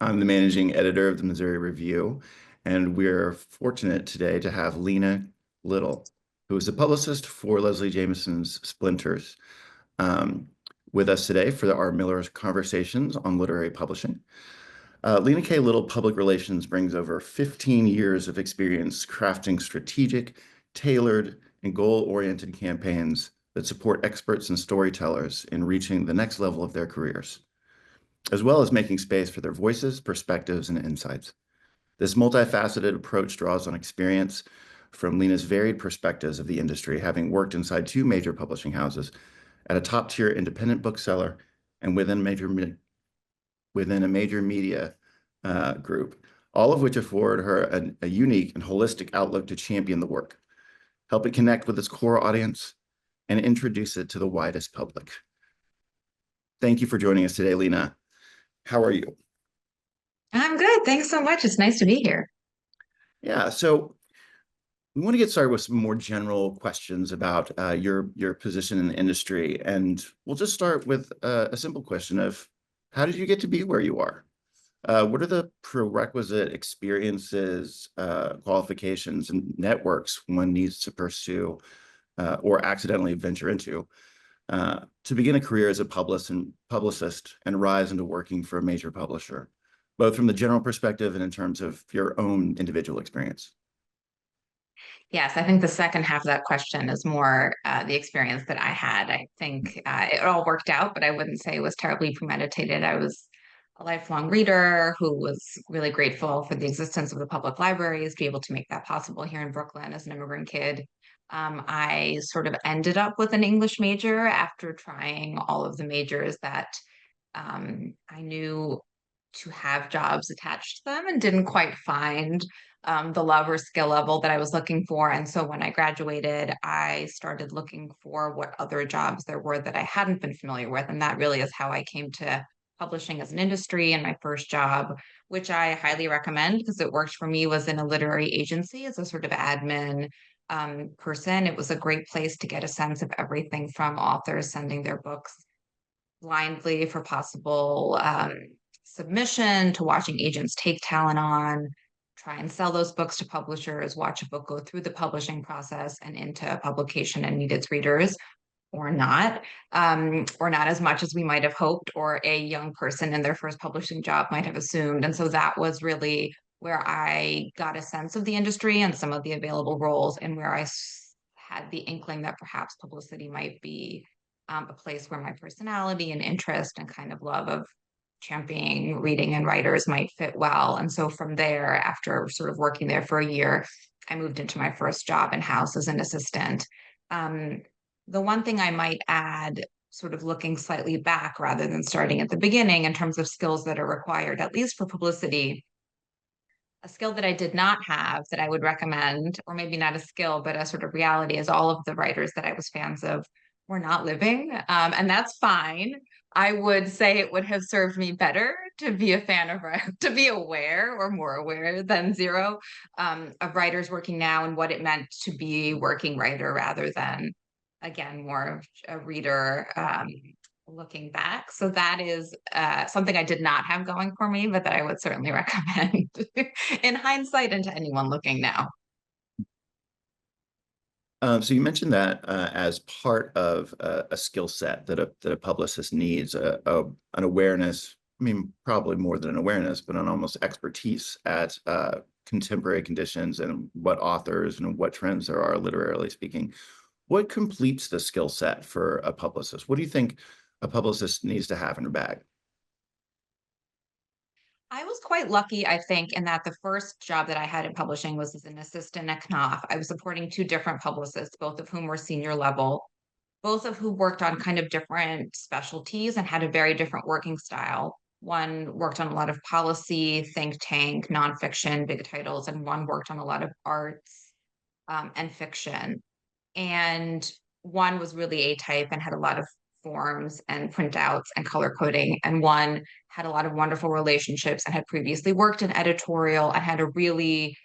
I'm the managing editor of the Missouri Review, and we're fortunate today to have Lena Little, who is the publicist for Leslie Jamison's Splinters, with us today for our Miller's Conversations on Literary Publishing. Lena K. Little Public Relations brings over 15 years of experience crafting strategic, tailored, and goal-oriented campaigns that support experts and storytellers in reaching the next level of their careers, as well as making space for their voices, perspectives, and insights. This multifaceted approach draws on experience from Lena's varied perspectives of the industry, having worked inside two major publishing houses, at a top-tier independent bookseller, and within a major media group, all of which afford her a unique and holistic outlook to champion the work, help it connect with its core audience, and introduce it to the widest public. Thank you for joining us today, Lena. How are you? I'm good. Thanks so much. It's nice to be here. Yeah, so we want to get started with some more general questions about your position in the industry. And we'll just start with a simple question of, how did you get to be where you are? What are the prerequisite experiences, qualifications, and networks one needs to pursue or accidentally venture into to begin a career as a publicist and rise into working for a major publisher, both from the general perspective and in terms of your own individual experience? Yes, I think the second half of that question is more the experience that I had. I think it all worked out, but I wouldn't say it was terribly premeditated. I was a lifelong reader who was really grateful for the existence of the public libraries to be able to make that possible here in Brooklyn as an immigrant kid. I sort of ended up with an English major after trying all of the majors that I knew to have jobs attached to them and didn't quite find the love or skill level that I was looking for. And so when I graduated, I started looking for what other jobs there were that I hadn't been familiar with. And that really is how I came to publishing as an industry. And my first job, which I highly recommend because it worked for me, was in a literary agency as a sort of admin person. It was a great place to get a sense of everything from authors sending their books blindly for possible submission to watching agents take talent on, try and sell those books to publishers, watch a book go through the publishing process and into publication and meet its readers, or not as much as we might have hoped, or a young person in their first publishing job might have assumed. And so that was really where I got a sense of the industry and some of the available roles, and where I had the inkling that perhaps publicity might be a place where my personality and interest and kind of love of championing reading and writers might fit well. And so from there, after sort of working there for a year, I moved into my first job in-house as an assistant. The one thing I might add, sort of looking slightly back rather than starting at the beginning in terms of skills that are required, at least for publicity, a skill that I did not have that I would recommend, or maybe not a skill, but a sort of reality, is all of the writers that I was fans of were not living. And that's fine. I would say it would have served me better to be a fan of, to be aware or more aware than zero of writers working now and what it meant to be working writer rather than, again, more of a reader looking back. So that is something I did not have going for me, but that I would certainly recommend in hindsight and to anyone looking now. So you mentioned that as part of a skill set that a publicist needs, an awareness, I mean, probably more than an awareness, but an almost expertise at contemporary conditions and what authors and what trends there are, literarily speaking. What completes the skill set for a publicist? What do you think a publicist needs to have in her bag? I was quite lucky, I think, in that the first job that I had in publishing was as an assistant at Knopf. I was supporting two different publicists, both of whom were senior level, both of who worked on kind of different specialties and had a very different working style. One worked on a lot of policy, think tank, nonfiction, big titles, and one worked on a lot of arts and fiction. And one was really A-type and had a lot of forms and printouts and color coding. And one had a lot of wonderful relationships and had previously worked in editorial and had a really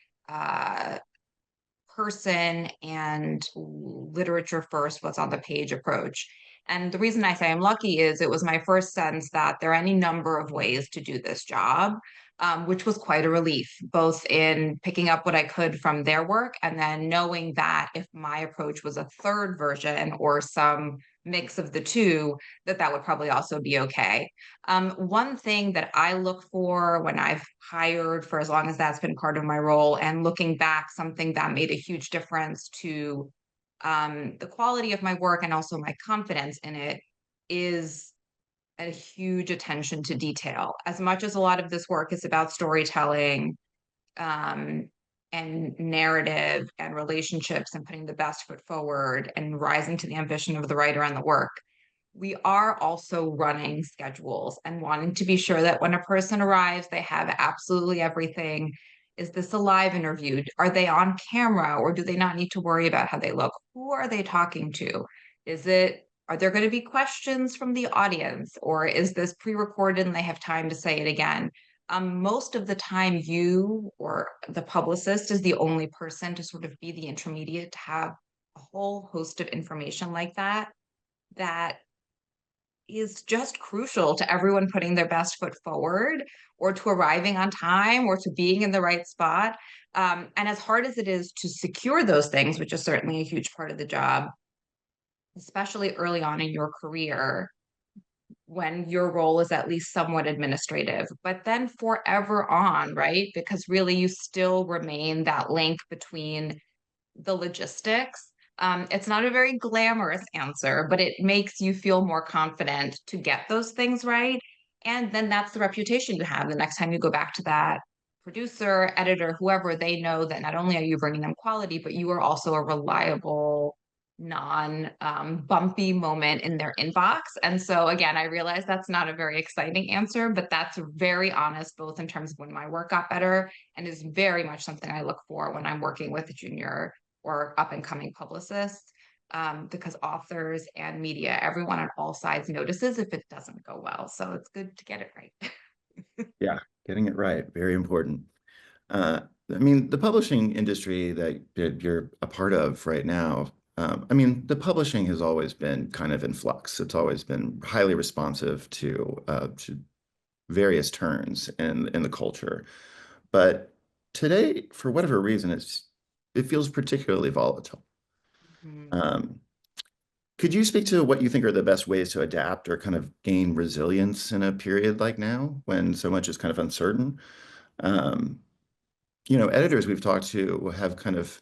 person and literature first, what's on the page approach. And the reason I say I'm lucky is it was my first sense that there are any number of ways to do this job, which was quite a relief, both in picking up what I could from their work and then knowing that if my approach was a third version or some mix of the two, that that would probably also be okay. One thing that I look for when I've hired for as long as that's been part of my role and looking back, something that made a huge difference to the quality of my work and also my confidence in it is a huge attention to detail. As much as a lot of this work is about storytelling, um, and narrative and relationships and putting the best foot forward and rising to the ambition of the writer and the work, we are also running schedules and wanting to be sure that when a person arrives, they have absolutely everything. Is this a live interview? Are they on camera or do they not need to worry about how they look? Who are they talking to? Are there going to be questions from the audience or is this pre-recorded and they have time to say it again? Most of the time, you or the publicist is the only person to sort of be the intermediate to have a whole host of information like that that is just crucial to everyone putting their best foot forward or to arriving on time or to being in the right spot. And as hard as it is to secure those things, which is certainly a huge part of the job, especially early on in your career, when your role is at least somewhat administrative, but then forever on, right? Because really you still remain that link between the logistics. It's not a very glamorous answer, but it makes you feel more confident to get those things right. And then that's the reputation you have the next time you go back to that producer, editor, whoever, they know that not only are you bringing them quality, but you are also a reliable, non bumpy moment in their inbox. And so, again, I realize that's not a very exciting answer, but that's very honest, both in terms of when my work got better and is very much something I look for when I'm working with a junior or up and coming publicists, because authors and media, everyone on all sides notices if it doesn't go well. So it's good to get it right. Yeah, getting it right, very important. Uh, I mean, the publishing industry that you're a part of right now, I mean, the publishing has always been kind of in flux. It's always been highly responsive to various turns in the culture. But today, for whatever reason, it feels particularly volatile. Mhm. Um, could you speak to what you think are the best ways to adapt or kind of gain resilience in a period like now when so much is kind of uncertain? Um, Editors we've talked to have kind of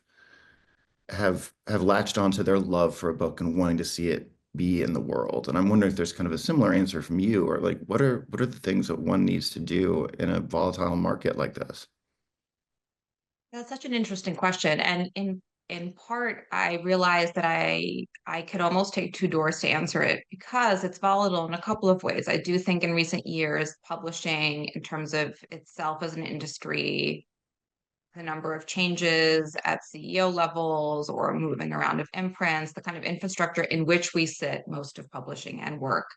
have latched onto their love for a book and wanting to see it be in the world. And I'm wondering if there's kind of a similar answer from you, or like what are the things that one needs to do in a volatile market like this? That's such an interesting question. And in part, I realized that I could almost take two doors to answer it because it's volatile in a couple of ways. I do think in recent years, publishing in terms of itself as an industry, the number of changes at CEO levels or moving around of imprints, the kind of infrastructure in which we sit, most of publishing and work,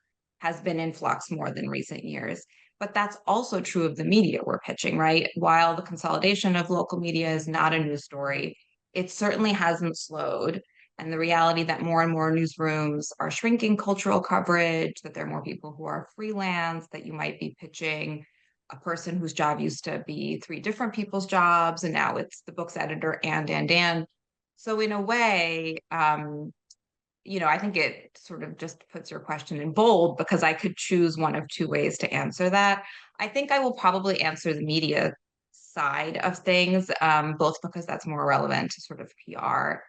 has been in flux more than recent years. But that's also true of the media we're pitching, right? While the consolidation of local media is not a news story, it certainly hasn't slowed. And the reality that more and more newsrooms are shrinking cultural coverage, that there are more people who are freelance, that you might be pitching a person whose job used to be three different people's jobs, and now it's the book's editor and. So in a way, I think it sort of just puts your question in bold because I could choose one of two ways to answer that. I think I will probably answer the media side of things, both because that's more relevant to sort of PR.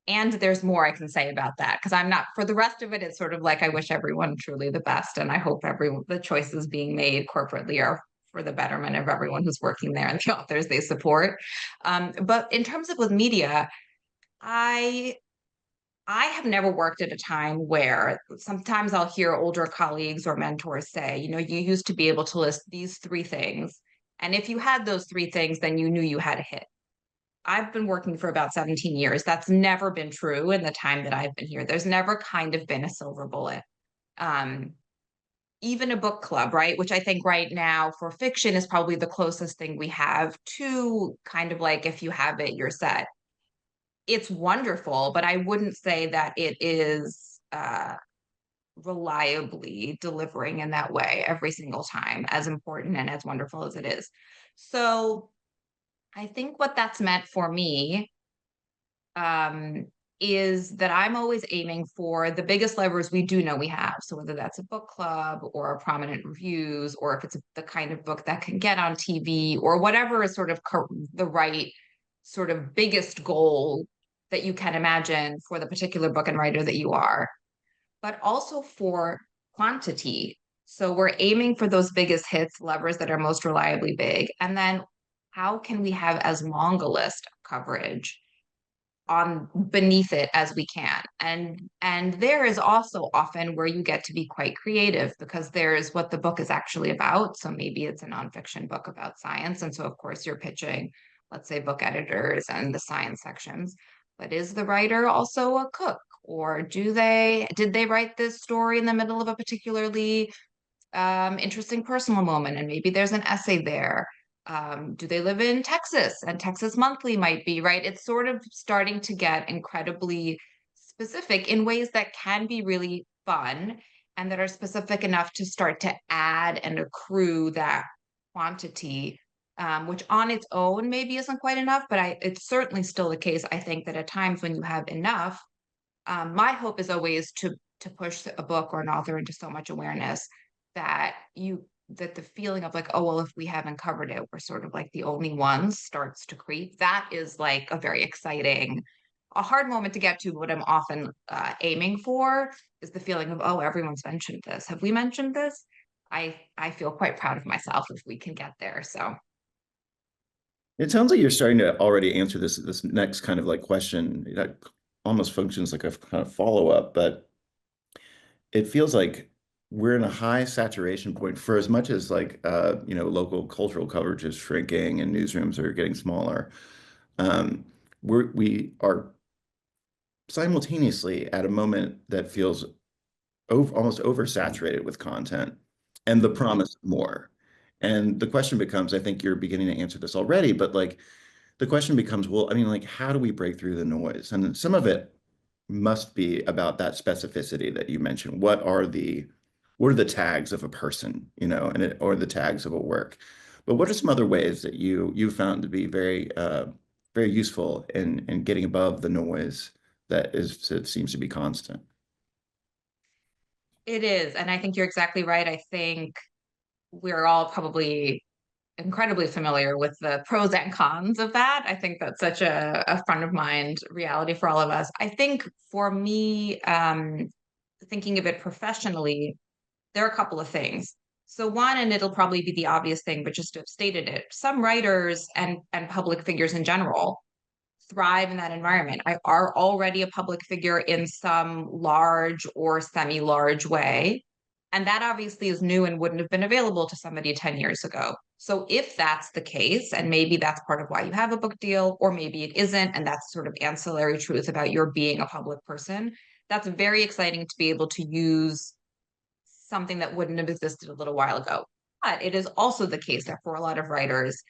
And there's more I can say about that because I'm not, for the rest of it, it's sort of like I wish everyone truly the best. And I hope the choices being made corporately are for the betterment of everyone who's working there and the authors they support. But in terms of with media, I I have never worked at a time where sometimes I'll hear older colleagues or mentors say, you used to be able to list these three things. And if you had those three things, then you knew you had a hit. I've been working for about 17 years. That's never been true in the time that I've been here. There's never kind of been a silver bullet. Um, Even a book club, right? Which I think right now for fiction is probably the closest thing we have to kind of like if you have it, you're set. it's wonderful, but I wouldn't say that it is reliably delivering in that way every single time, as important and as wonderful as it is. So I think what that's meant for me um, is that I'm always aiming for the biggest levers we do know we have. So whether that's a book club or prominent reviews, or if it's the kind of book that can get on TV, or whatever is sort of the right sort of biggest goal that you can imagine for the particular book and writer that you are, but also for quantity. So we're aiming for those biggest hits, levers that are most reliably big. And then how can we have as long a list of coverage on beneath it as we can? And there is also often where you get to be quite creative, because there is what the book is actually about. So maybe it's a nonfiction book about science, and so of course you're pitching, let's say, book editors and the science sections. But is the writer also a cook, or did they write this story in the middle of a particularly interesting personal moment, and maybe there's an essay there? Do they live in Texas? And Texas Monthly might be, right? It's sort of starting to get incredibly specific in ways that can be really fun, and that are specific enough to start to add and accrue that quantity, which on its own maybe isn't quite enough, but it's certainly still the case, I think, that at times when you have enough, my hope is always to push a book or an author into so much awareness that the feeling of like, oh well, if we haven't covered it, we're sort of like the only ones, starts to creep. That is like a very exciting, a hard moment to get to. What I'm often aiming for is the feeling of, oh, everyone's mentioned this. Have we mentioned this? I feel quite proud of myself if we can get there. So It sounds like you're starting to already answer this next kind of like question that almost functions like a kind of follow-up, but it feels like we're in a high saturation point for as much as like local cultural coverage is shrinking and newsrooms are getting smaller. Um, we are simultaneously at a moment that feels almost oversaturated with content and the promise of more. And the question becomes, I think you're beginning to answer this already, but like the question becomes, well, I mean, like, how do we break through the noise? And some of it must be about that specificity that you mentioned. What are the tags of a person, or the tags of a work? But what are some other ways that you found to be very useful in getting above the noise that seems to be constant? it is, and I think you're exactly right. I think we're all probably incredibly familiar with the pros and cons of that. I think that's such a front of mind reality for all of us. I think for me, thinking of it professionally, there are a couple of things. So one, and it'll probably be the obvious thing, but just to have stated it, some writers and public figures in general thrive in that environment. I are already a public figure in some large or semi-large way. And that obviously is new and wouldn't have been available to somebody 10 years ago. So if that's the case, and maybe that's part of why you have a book deal, or maybe it isn't, and that's sort of ancillary truth about your being a public person, that's very exciting to be able to use something that wouldn't have existed a little while ago. But it is also the case that for a lot of writers,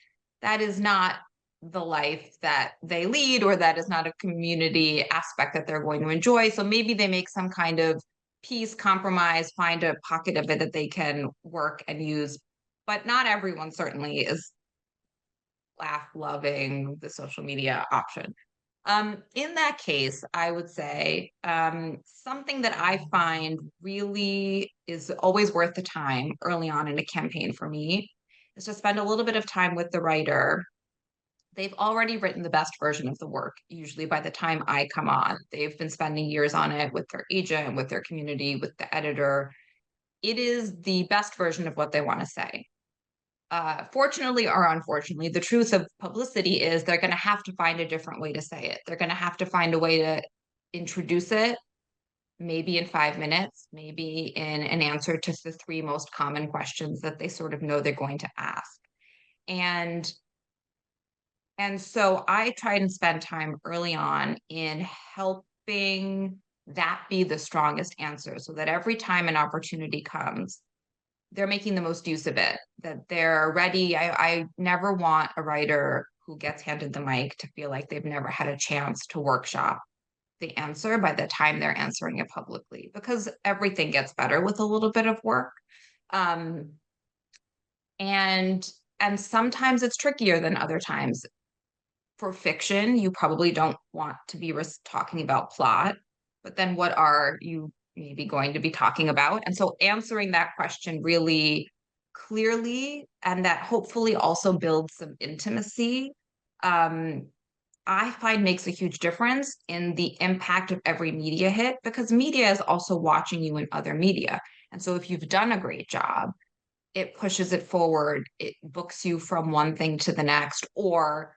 that is not the life that they lead, or that is not a community aspect that they're going to enjoy. So maybe they make some kind of peace, compromise, find a pocket of it that they can work and use. But not everyone certainly is laugh loving the social media option. In that case, I would say something that I find really is always worth the time early on in a campaign for me is to spend a little bit of time with the writer. They've already written the best version of the work. Usually by the time I come on, they've been spending years on it with their agent, with their community, with the editor. It is the best version of what they want to say. Fortunately or unfortunately, the truth of publicity is they're going to have to find a different way to say it. They're going to have to find a way to introduce it, maybe in 5 minutes, maybe in an answer to the three most common questions that they sort of know they're going to ask. And so I try and spend time early on in helping that be the strongest answer, so that every time an opportunity comes, they're making the most use of it, that they're ready. I never want a writer who gets handed the mic to feel like they've never had a chance to workshop the answer by the time they're answering it publicly, because everything gets better with a little bit of work. Um, and and sometimes it's trickier than other times. For fiction, you probably don't want to be talking about plot, but then what are you maybe going to be talking about? And so answering that question really clearly, and that hopefully also builds some intimacy, um, I find makes a huge difference in the impact of every media hit, because media is also watching you in other media. And so if you've done a great job, it pushes it forward, it books you from one thing to the next. Or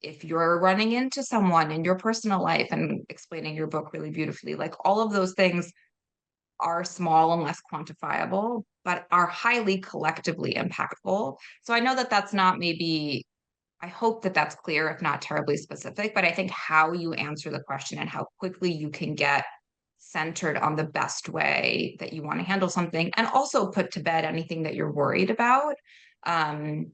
if you're running into someone in your personal life and explaining your book really beautifully, like all of those things are small and less quantifiable, but are highly collectively impactful. So I know that that's not maybe, I hope that that's clear, if not terribly specific, but I think how you answer the question and how quickly you can get centered on the best way that you want to handle something, and also put to bed anything that you're worried about. Um,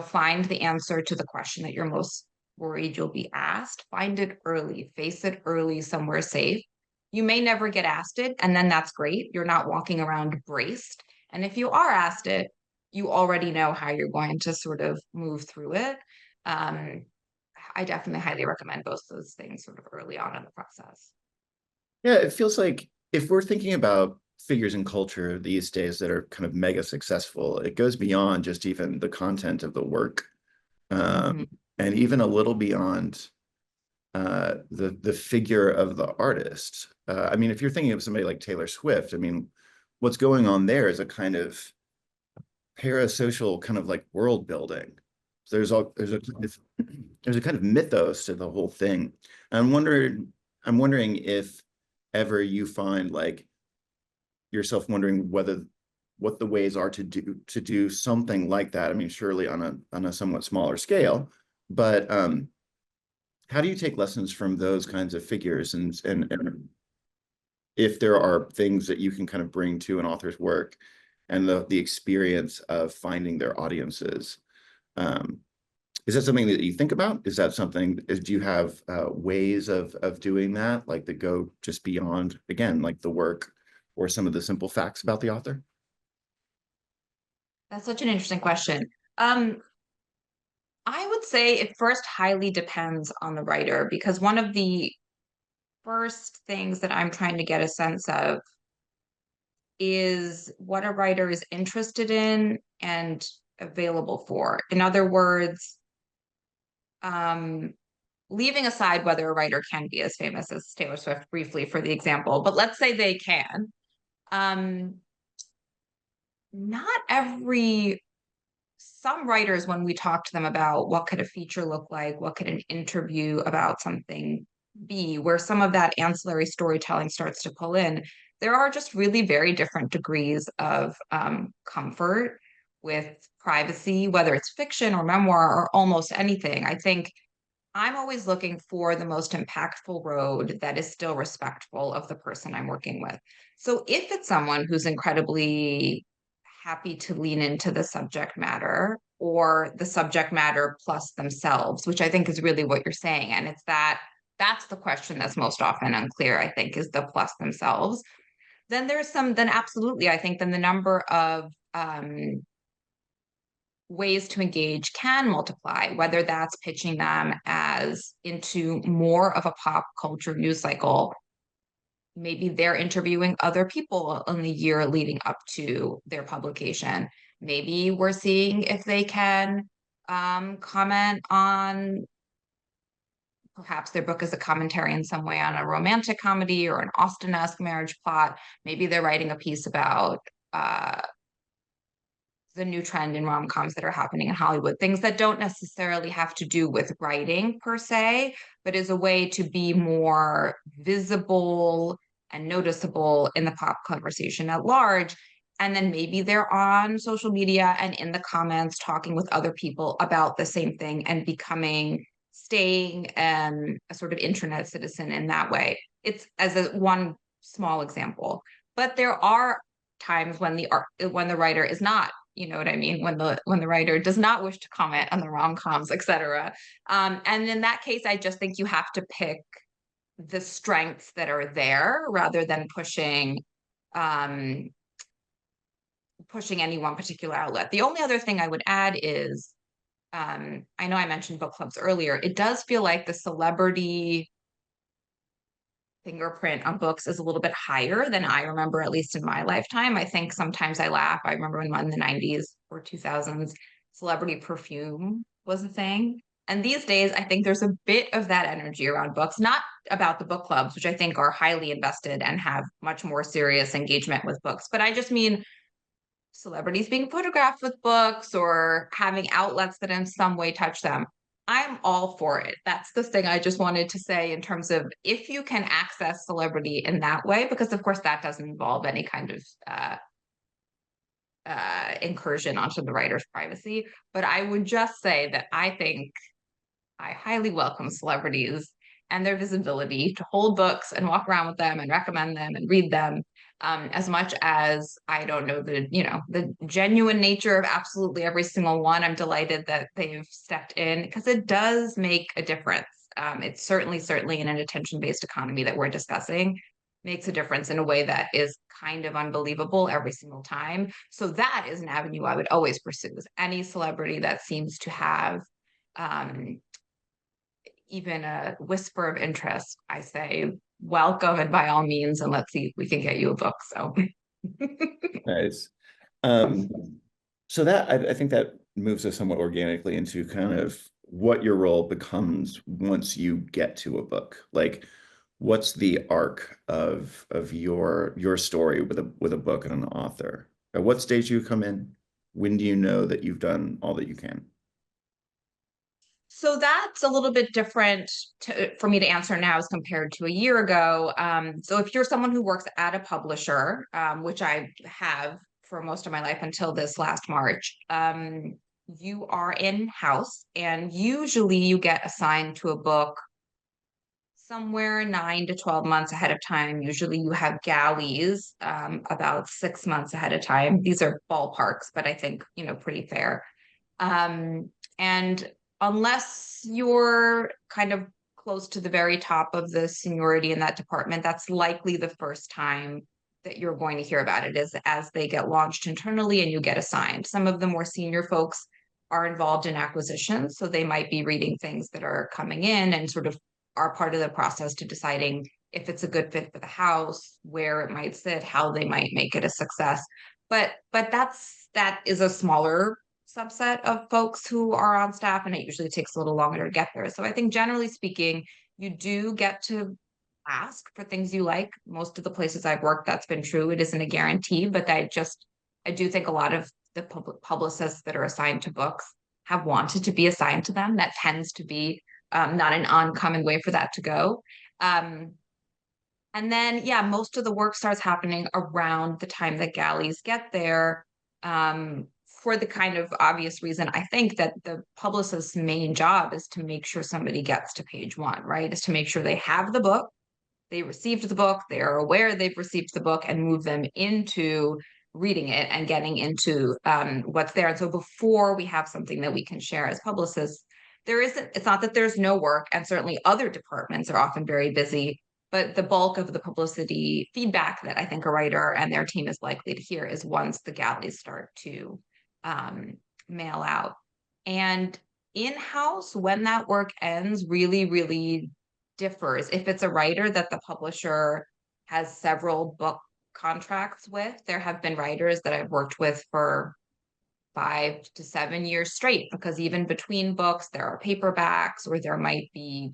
find the answer to the question that you're most worried you'll be asked, find it early, face it early somewhere safe. You may never get asked it, and then that's great. You're not walking around braced. And if you are asked it, you already know how you're going to sort of move through it. Um, I definitely highly recommend both those things sort of early on in the process. Yeah, it feels like if we're thinking about figures in culture these days that are kind of mega successful, it goes beyond just even the content of the work, Mhm. and even a little beyond the figure of the artist. I mean, if you're thinking of somebody like Taylor Swift, I mean, what's going on there is a kind of parasocial kind of like world building. So there's a kind of mythos to the whole thing. I'm wondering if ever you find like yourself wondering whether what the ways are to do something like that. I mean, surely on a somewhat smaller scale, but how do you take lessons from those kinds of figures, and if there are things that you can kind of bring to an author's work and the experience of finding their audiences? Um, is that something that you think about? Is that something, do you have ways of doing that, like that go just beyond, again, like the work or some of the simple facts about the author? That's such an interesting question. Um, I would say it first highly depends on the writer, because one of the first things that I'm trying to get a sense of is what a writer is interested in and available for. In other words, um, leaving aside whether a writer can be as famous as Taylor Swift briefly for the example, but let's say they can. Um, not every Some writers, when we talk to them about what could a feature look like, what could an interview about something be, where some of that ancillary storytelling starts to pull in, there are just really very different degrees of comfort with privacy, whether it's fiction or memoir or almost anything. I think I'm always looking for the most impactful road that is still respectful of the person I'm working with. So if it's someone who's incredibly happy to lean into the subject matter, or the subject matter plus themselves, which I think is really what you're saying. And that's the question that's most often unclear, I think, is the plus themselves. Then absolutely, I think then the number of ways to engage can multiply, whether that's pitching them as into more of a pop culture news cycle. Maybe they're interviewing other people in the year leading up to their publication. Maybe we're seeing if they can comment on perhaps their book as a commentary in some way on a romantic comedy or an Austen-esque marriage plot. Maybe they're writing a piece about the new trend in rom-coms that are happening in Hollywood, things that don't necessarily have to do with writing per se, but is a way to be more visible and noticeable in the pop conversation at large. And then maybe they're on social media and in the comments talking with other people about the same thing and staying a sort of internet citizen in that way. It's as a one small example. But there are times when the writer is not You know what I mean? When the writer does not wish to comment on the rom-coms, etc. And in that case, I just think you have to pick the strengths that are there rather than um, pushing any one particular outlet. The only other thing I would add is, I know I mentioned book clubs earlier. It does feel like the celebrity fingerprint on books is a little bit higher than I remember, at least in my lifetime. I think sometimes I laugh. I remember when in the 90s or 2000s, celebrity perfume was a thing. And these days, I think there's a bit of that energy around books, not about the book clubs, which I think are highly invested and have much more serious engagement with books. But I just mean celebrities being photographed with books or having outlets that in some way touch them. I'm all for it. That's the thing I just wanted to say in terms of if you can access celebrity in that way, because of course that doesn't involve any kind of incursion onto the writer's privacy. But I would just say that I think I highly welcome celebrities and their visibility to hold books and walk around with them and recommend them and read them. As much as I don't know the genuine nature of absolutely every single one, I'm delighted that they've stepped in because it does make a difference. It's certainly in an attention-based economy that we're discussing, makes a difference in a way that is kind of unbelievable every single time. So that is an avenue I would always pursue. Any celebrity that seems to have um, even a whisper of interest, I say welcome and by all means, and let's see if we can get you a book. So Nice. Um, so that I think that moves us somewhat organically into kind of what your role becomes once you get to a book. Like, what's the arc of your story with a book and an author? At what stage do you come in? When do you know that you've done all that you can? so that's a little bit different for me to answer now as compared to a year ago. So if you're someone who works at a publisher, which I have for most of my life until this last March, you are in-house and usually you get assigned to a book somewhere 9 to 12 months ahead of time. Usually you have galleys about 6 months ahead of time. These are ballparks, but I think, pretty fair. And unless you're kind of close to the very top of the seniority in that department, that's likely the first time that you're going to hear about it is as they get launched internally and you get assigned. Some of the more senior folks are involved in acquisitions, so they might be reading things that are coming in and sort of are part of the process to deciding if it's a good fit for the house, where it might sit, how they might make it a success. But that is a smaller subset of folks who are on staff, and it usually takes a little longer to get there. So I think generally speaking, you do get to ask for things you like. Most of the places I've worked, that's been true. It isn't a guarantee, but I do think a lot of the publicists that are assigned to books have wanted to be assigned to them. That tends to be not an uncommon way for that to go. And then, yeah, most of the work starts happening around the time that galleys get there. For the kind of obvious reason, I think that the publicist's main job is to make sure somebody gets to page one, right? Is to make sure they have the book, they received the book, they are aware they've received the book, and move them into reading it and getting into what's there. And so before we have something that we can share as publicists, it's not that there's no work, and certainly other departments are often very busy, but the bulk of the publicity feedback that I think a writer and their team is likely to hear is once the galleys start to um, mail out. And in-house, when that work ends, really differs. If it's a writer that the publisher has several book contracts with, there have been writers that I've worked with for 5 to 7 years straight, because even between books, there are paperbacks, or there might be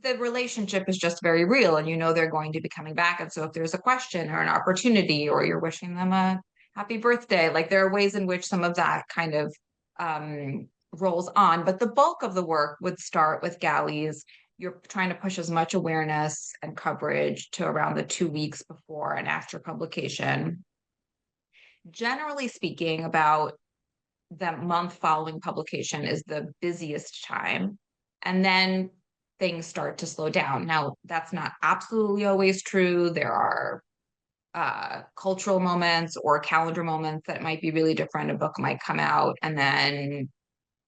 the relationship is just very real and they're going to be coming back. And so if there's a question or an opportunity, or you're wishing them a happy birthday, like there are ways in which some of that kind of rolls on. But the bulk of the work would start with galleys. You're trying to push as much awareness and coverage to around the 2 weeks before and after publication. Generally speaking, about the month following publication is the busiest time. And then things start to slow down. Now, that's not absolutely always true. There are cultural moments or calendar moments that might be really different. A book might come out and then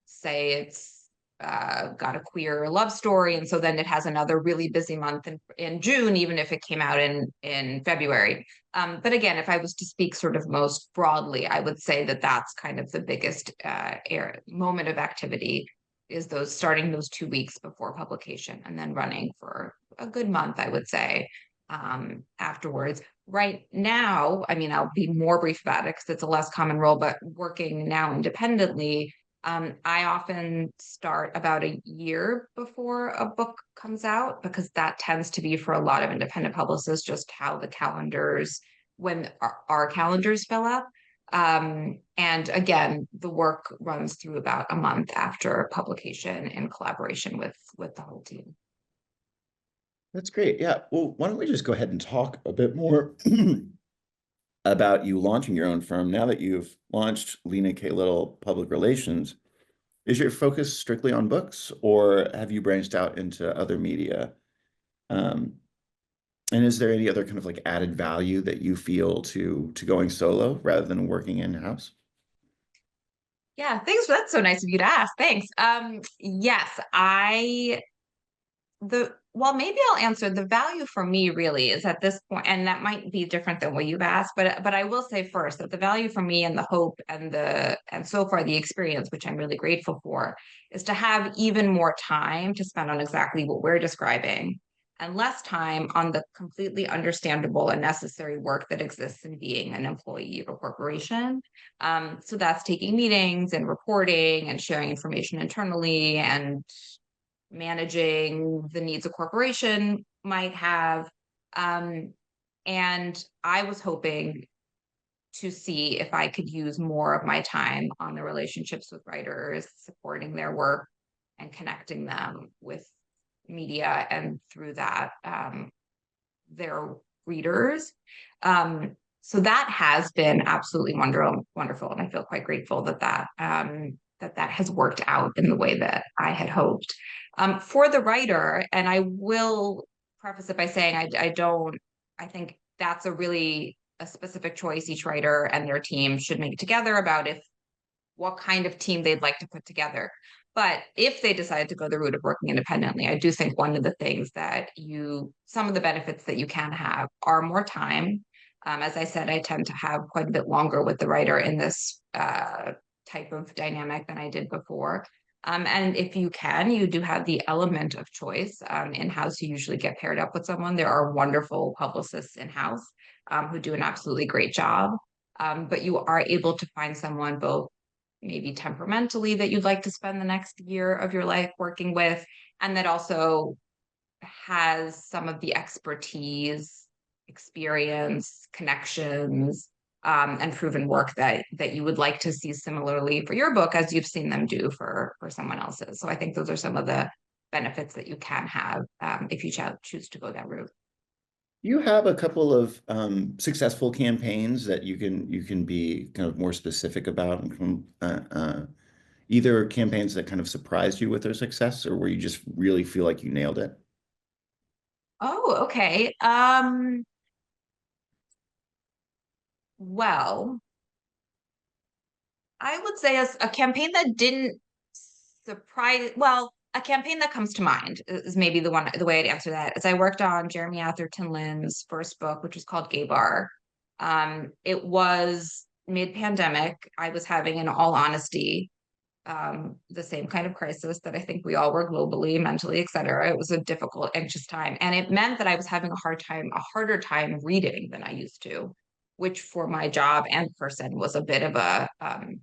say it's got a queer love story, and so then it has another really busy month in June, even if it came out in February. But again, if I was to speak sort of most broadly, I would say that that's kind of the biggest moment of activity, is those starting those 2 weeks before publication and then running for a good month, I would say, afterwards. Right now, I mean, I'll be more brief about it because it's a less common role, but working now independently, I often start about a year before a book comes out, because that tends to be, for a lot of independent publicists, just how the calendars, when our calendars fill up. And again, the work runs through about a month after publication in collaboration with the whole team. That's great. Yeah. Well, why don't we just go ahead and talk a bit more about you launching your own firm now that you've launched Lena K. Little Public Relations? Is your focus strictly on books, or have you branched out into other media? Um, and is there any other kind of like added value that you feel to going solo rather than working in-house? Yeah, thanks. That's so nice of you to ask. Thanks. Yes, well, maybe I'll answer. The value for me really is at this point, and that might be different than what you've asked, but I will say first that the value for me, and the hope, and so far the experience, which I'm really grateful for, is to have even more time to spend on exactly what we're describing, and less time on the completely understandable and necessary work that exists in being an employee of a corporation. So that's taking meetings and reporting and sharing information internally and managing the needs a corporation might have. Um, and I was hoping to see if I could use more of my time on the relationships with writers, supporting their work and connecting them with media, and through that, their readers. So that has been absolutely wonderful, and I feel quite grateful that has worked out in the way that I had hoped. For the writer, and I will preface it by saying I think that's a specific choice each writer and their team should make together about what kind of team they'd like to put together. But if they decide to go the route of working independently, I do think one of the things some of the benefits that you can have are more time. As I said, I tend to have quite a bit longer with the writer in this type of dynamic than I did before. And if you do have the element of choice. In-house, you usually get paired up with someone. There are wonderful publicists in-house who do an absolutely great job. But you are able to find someone both maybe temperamentally that you'd like to spend the next year of your life working with, and that also has some of the expertise, experience, connections, and proven work that you would like to see similarly for your book as you've seen them do for someone else's. So I think those are some of the benefits that you can have if you choose to go that route. You have a couple of successful campaigns that you can be kind of more specific about, and either campaigns that kind of surprised you with their success, or where you just really feel like you nailed it. Oh, okay. Well, I would say as a campaign that didn't a campaign that comes to mind is maybe the way I'd answer that is I worked on Jeremy Atherton Lynn's first book, which was called Gay Bar. It was mid-pandemic. I was having, in all honesty, the same kind of crisis that I think we all were globally, mentally, et cetera. It was a difficult, anxious time. And it meant that I was having a harder time reading than I used to, which for my job and person was a bit of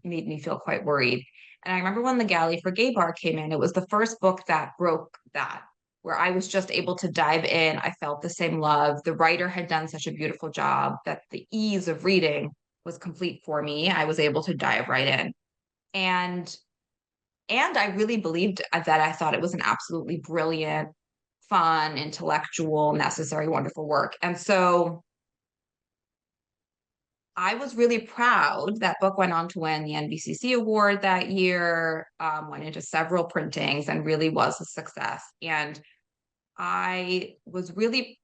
made me feel quite worried. And I remember when The Galley for Gay Bar came in, it was the first book that broke that, where I was just able to dive in. I felt the same love. The writer had done such a beautiful job that the ease of reading was complete for me. I was able to dive right in. And I really believed that I thought it was an absolutely brilliant, fun, intellectual, necessary, wonderful work. And so I was really proud. That book went on to win the NBCC award that year, went into several printings, and really was a success. And I was really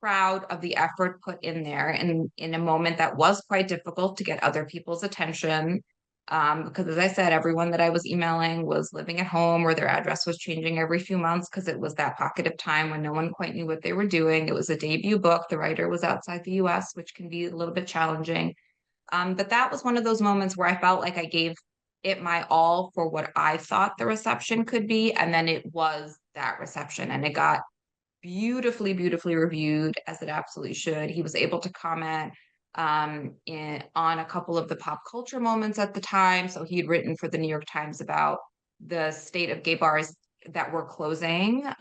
proud of the effort put in there and in a moment that was quite difficult to get other people's attention. Because as I said, everyone that I was emailing was living at home or their address was changing every few months because it was that pocket of time when no one quite knew what they were doing. It was a debut book. The writer was outside the US, which can be a little bit challenging. But that was one of those moments where I felt like I gave it my all for what I thought the reception could be. And then it was that reception and it got beautifully, beautifully reviewed as it absolutely should. He was able to comment on a couple of the pop culture moments at the time. So he had written for the New York Times about the state of gay bars that were closing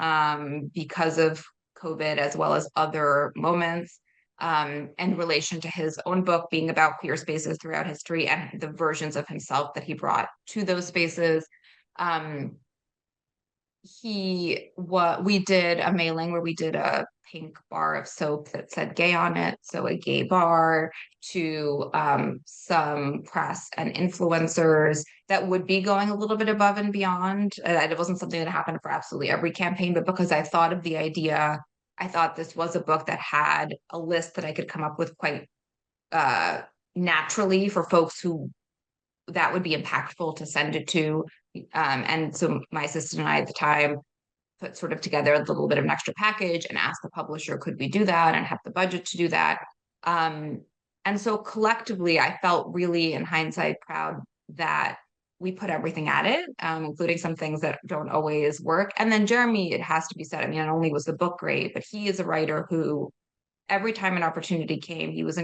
because of COVID, as well as other moments in relation to his own book being about queer spaces throughout history and the versions of himself that he brought to those spaces. Um, we did a mailing where we did a pink bar of soap that said gay on it, so a gay bar, to some press and influencers that would be going a little bit above and beyond. It wasn't something that happened for absolutely every campaign, but because I thought of the idea, I thought this was a book that had a list that I could come up with quite uh naturally for folks who that would be impactful to send it to. And so my assistant and I at the time put sort of together a little bit of an extra package and asked the publisher, could we do that and have the budget to do that? Um, and so collectively, I felt really, in hindsight, proud that we put everything at it, including some things that don't always work. And then Jeremy, it has to be said, I mean, not only was the book great, but he is a writer who every time an opportunity came, he was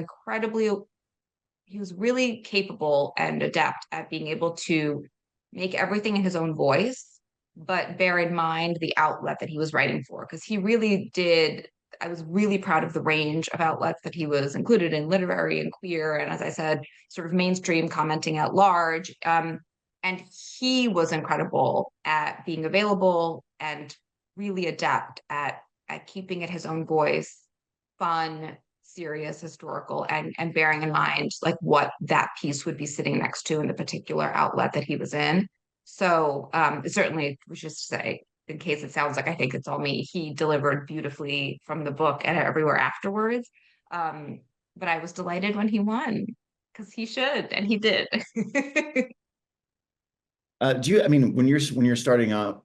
really capable and adept at being able to make everything in his own voice, but bear in mind the outlet that he was writing for. Because he really did, I was really proud of the range of outlets that he was included in, literary and queer, and as I said, sort of mainstream commenting at large. And he was incredible at being available and really adept at keeping it his own voice, fun, serious, historical, and bearing in mind like what that piece would be sitting next to in the particular outlet that he was in. So certainly we should say, in case it sounds like I think it's all me, he delivered beautifully from the book and everywhere afterwards. But I was delighted when he won because he should, and he did. I mean, when you're starting out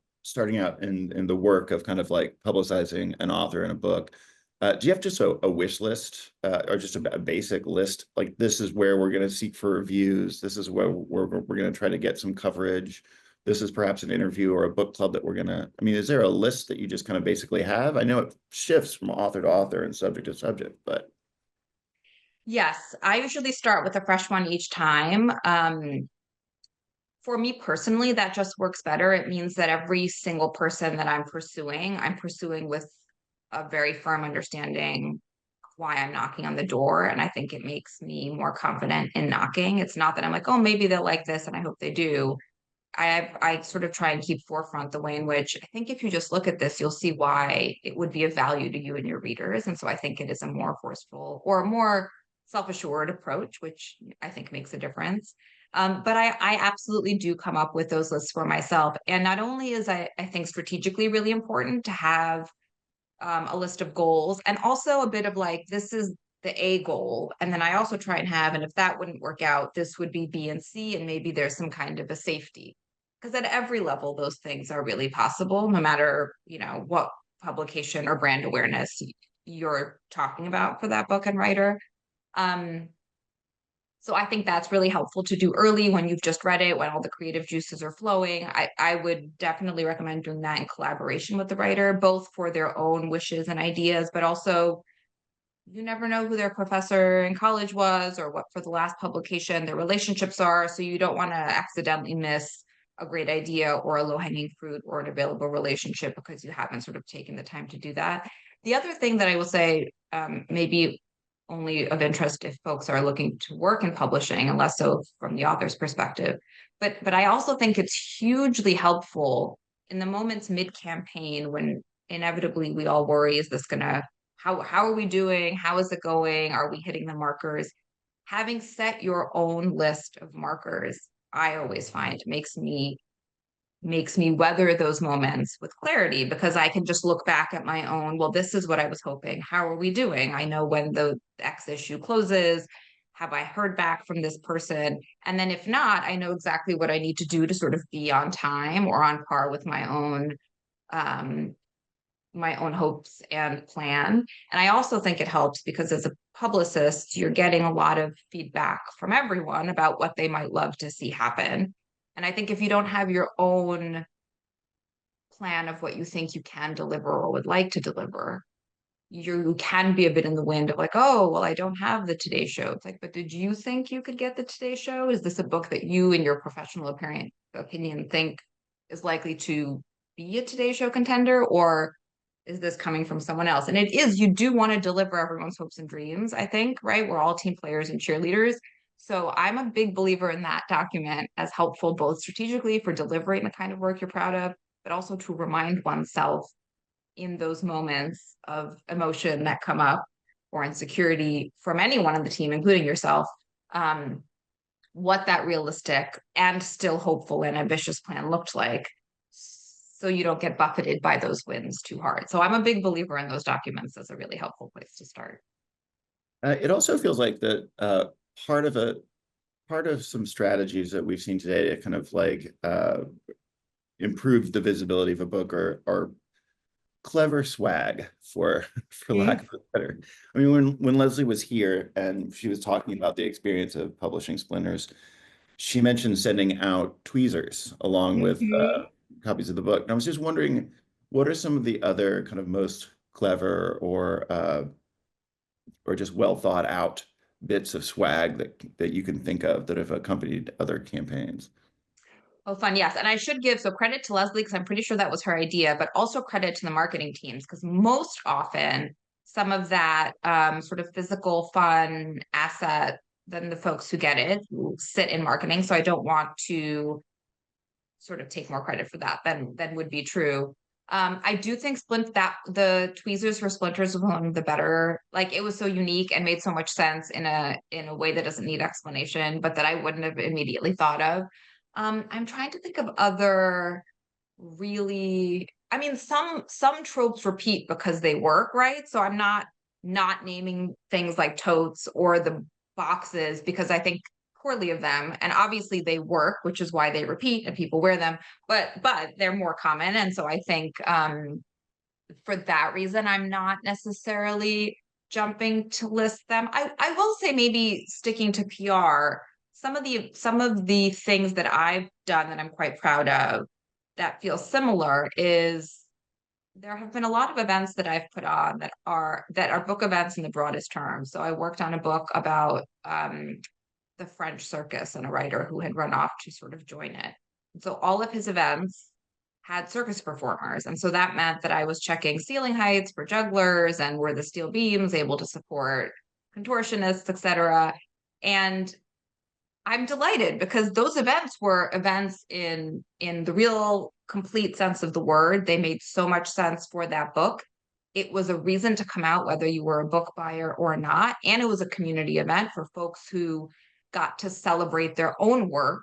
in the work of kind of like publicizing an author in a book, do you have just a wish list or just a basic list? Like, this is where we're going to seek for reviews. This is where we're going to try to get some coverage. This is perhaps an interview or a book club that we're going to, I mean, is there a list that you just kind of basically have? I know it shifts from author to author and subject to subject, but. Yes, I usually start with a fresh one each time. For me personally, that just works better. It means that every single person that I'm pursuing with a very firm understanding why I'm knocking on the door. And I think it makes me more confident in knocking. It's not that I'm like, oh, maybe they'll like this and I hope they do. I sort of try and keep forefront the way in which I think if you just look at this, you'll see why it would be of value to you and your readers. And so I think it is a more forceful or a more self-assured approach, which I think makes a difference. But I absolutely do come up with those lists for myself. And not only is I think strategically really important to have a list of goals and also a bit of like, this is the A goal. And then I also try and have, and if that wouldn't work out, this would be B and C, and maybe there's some kind of a safety. Because at every level, those things are really possible, no matter, what publication or brand awareness you're talking about for that book and writer. Um, so I think that's really helpful to do early when you've just read it, when all the creative juices are flowing. I would definitely recommend doing that in collaboration with the writer, both for their own wishes and ideas, but also you never know who their professor in college was or what for the last publication their relationships are. So you don't want to accidentally miss a great idea or a low-hanging fruit or an available relationship because you haven't sort of taken the time to do that. The other thing that I will say, maybe only of interest if folks are looking to work in publishing, and less so from the author's perspective. But I also think it's hugely helpful in the moments mid-campaign when inevitably we all worry, is this gonna, how are we doing? How is it going? Are we hitting the markers? Having set your own list of markers, I always find makes me makes me weather those moments with clarity because I can just look back at my own, well, this is what I was hoping. How are we doing? I know when the X issue closes. Have I heard back from this person? And then if not, I know exactly what I need to do to sort of be on time or on par with um, my own hopes and plan. And I also think it helps because as a publicist, you're getting a lot of feedback from everyone about what they might love to see happen. And I think if you don't have your own plan of what you think you can deliver or would like to deliver, you can be a bit in the wind of like, oh, well, I don't have the Today Show. It's like, but did you think you could get the Today Show? Is this a book that you, in your professional opinion, think is likely to be a Today Show contender, or is this coming from someone else? And it is, you do want to deliver everyone's hopes and dreams, I think, right? We're all team players and cheerleaders. So I'm a big believer in that document as helpful, both strategically for delivering the kind of work you're proud of, but also to remind oneself in those moments of emotion that come up or insecurity from anyone on the team, including yourself, what that realistic and still hopeful and ambitious plan looked like so you don't get buffeted by those wins too hard. So I'm a big believer in those documents as a really helpful place to start. It also feels like that part of a part of some strategies that we've seen today to kind of like improve the visibility of a book or clever swag for lack of a better. I mean, when Leslie was here and she was talking about the experience of publishing Splinters, she mentioned sending out tweezers along with copies of the book. And I was just wondering, what are some of the other kind of most clever or just well thought out bits of swag that you can think of that have accompanied other campaigns? Oh, fun. Yes. And I should give so credit to Leslie because I'm pretty sure that was her idea, but also credit to the marketing teams because most often some of that sort of physical fun asset, then the folks who get it sit in marketing. So I don't want to sort of take more credit for that than would be true. I do think that the tweezers for Splinters was one of the better, like it was so unique and made so much sense in a way that doesn't need explanation, but that I wouldn't have immediately thought of. I'm trying to think of other really, I mean, some tropes repeat because they work, right? So I'm not naming things like totes or the boxes because I think poorly of them. And obviously they work, which is why they repeat and people wear them, but they're more common. And so I think for that reason, I'm not necessarily jumping to list them. I will say maybe sticking to PR, some of the things that I've done that I'm quite proud of that feel similar is there have been a lot of events that I've put on that are book events in the broadest terms. So I worked on a book about the French circus and a writer who had run off to sort of join it. So all of his events had circus performers. And so that meant that I was checking ceiling heights for jugglers and were the steel beams able to support contortionists, etc. And I'm delighted because those events were events in the real complete sense of the word. They made so much sense for that book. It was a reason to come out whether you were a book buyer or not, and it was a community event for folks who got to celebrate their own work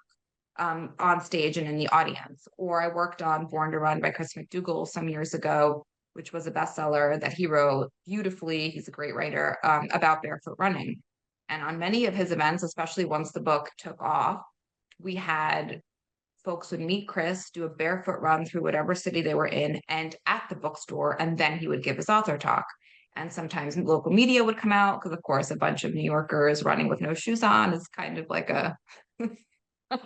on stage and in the audience. Or I worked on Born to Run by Chris McDougall some years ago, which was a bestseller that he wrote beautifully. He's a great writer about barefoot running. And on many of his events, especially once the book took off, we had folks would meet Chris, do a barefoot run through whatever city they were in and at the bookstore, and then he would give his author talk. And sometimes local media would come out because, of course, a bunch of New Yorkers running with no shoes on is kind of like a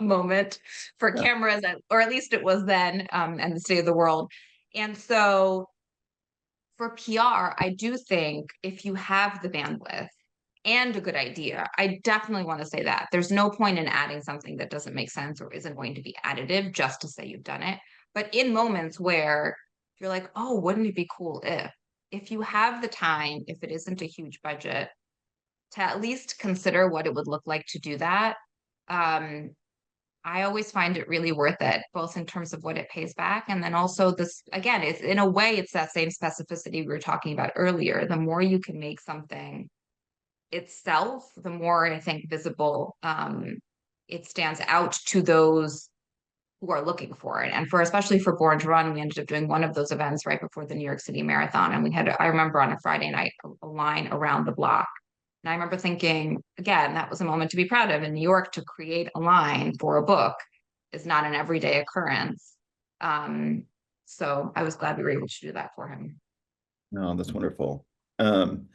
moment for Yeah. cameras, or at least it was then, and the state of the world. And so for PR, I do think if you have the bandwidth and a good idea, I definitely want to say that. There's no point in adding something that doesn't make sense or isn't going to be additive just to say you've done it. But in moments where you're like, oh, wouldn't it be cool if you have the time, if it isn't a huge budget, to at least consider what it would look like to do that. I always find it really worth it, both in terms of what it pays back. And then also this, again, it's in a way, it's that same specificity we were talking about earlier. The more you can make something itself, the more I think visible it stands out to those who are looking for it. And for especially for Born to Run, we ended up doing one of those events right before the New York City Marathon. And we had, I remember on a Friday night, a line around the block. And I remember thinking, again, that was a moment to be proud of. In New York, to create a line for a book is not an everyday occurrence. So I was glad we were able to do that for him. No, that's wonderful. Um,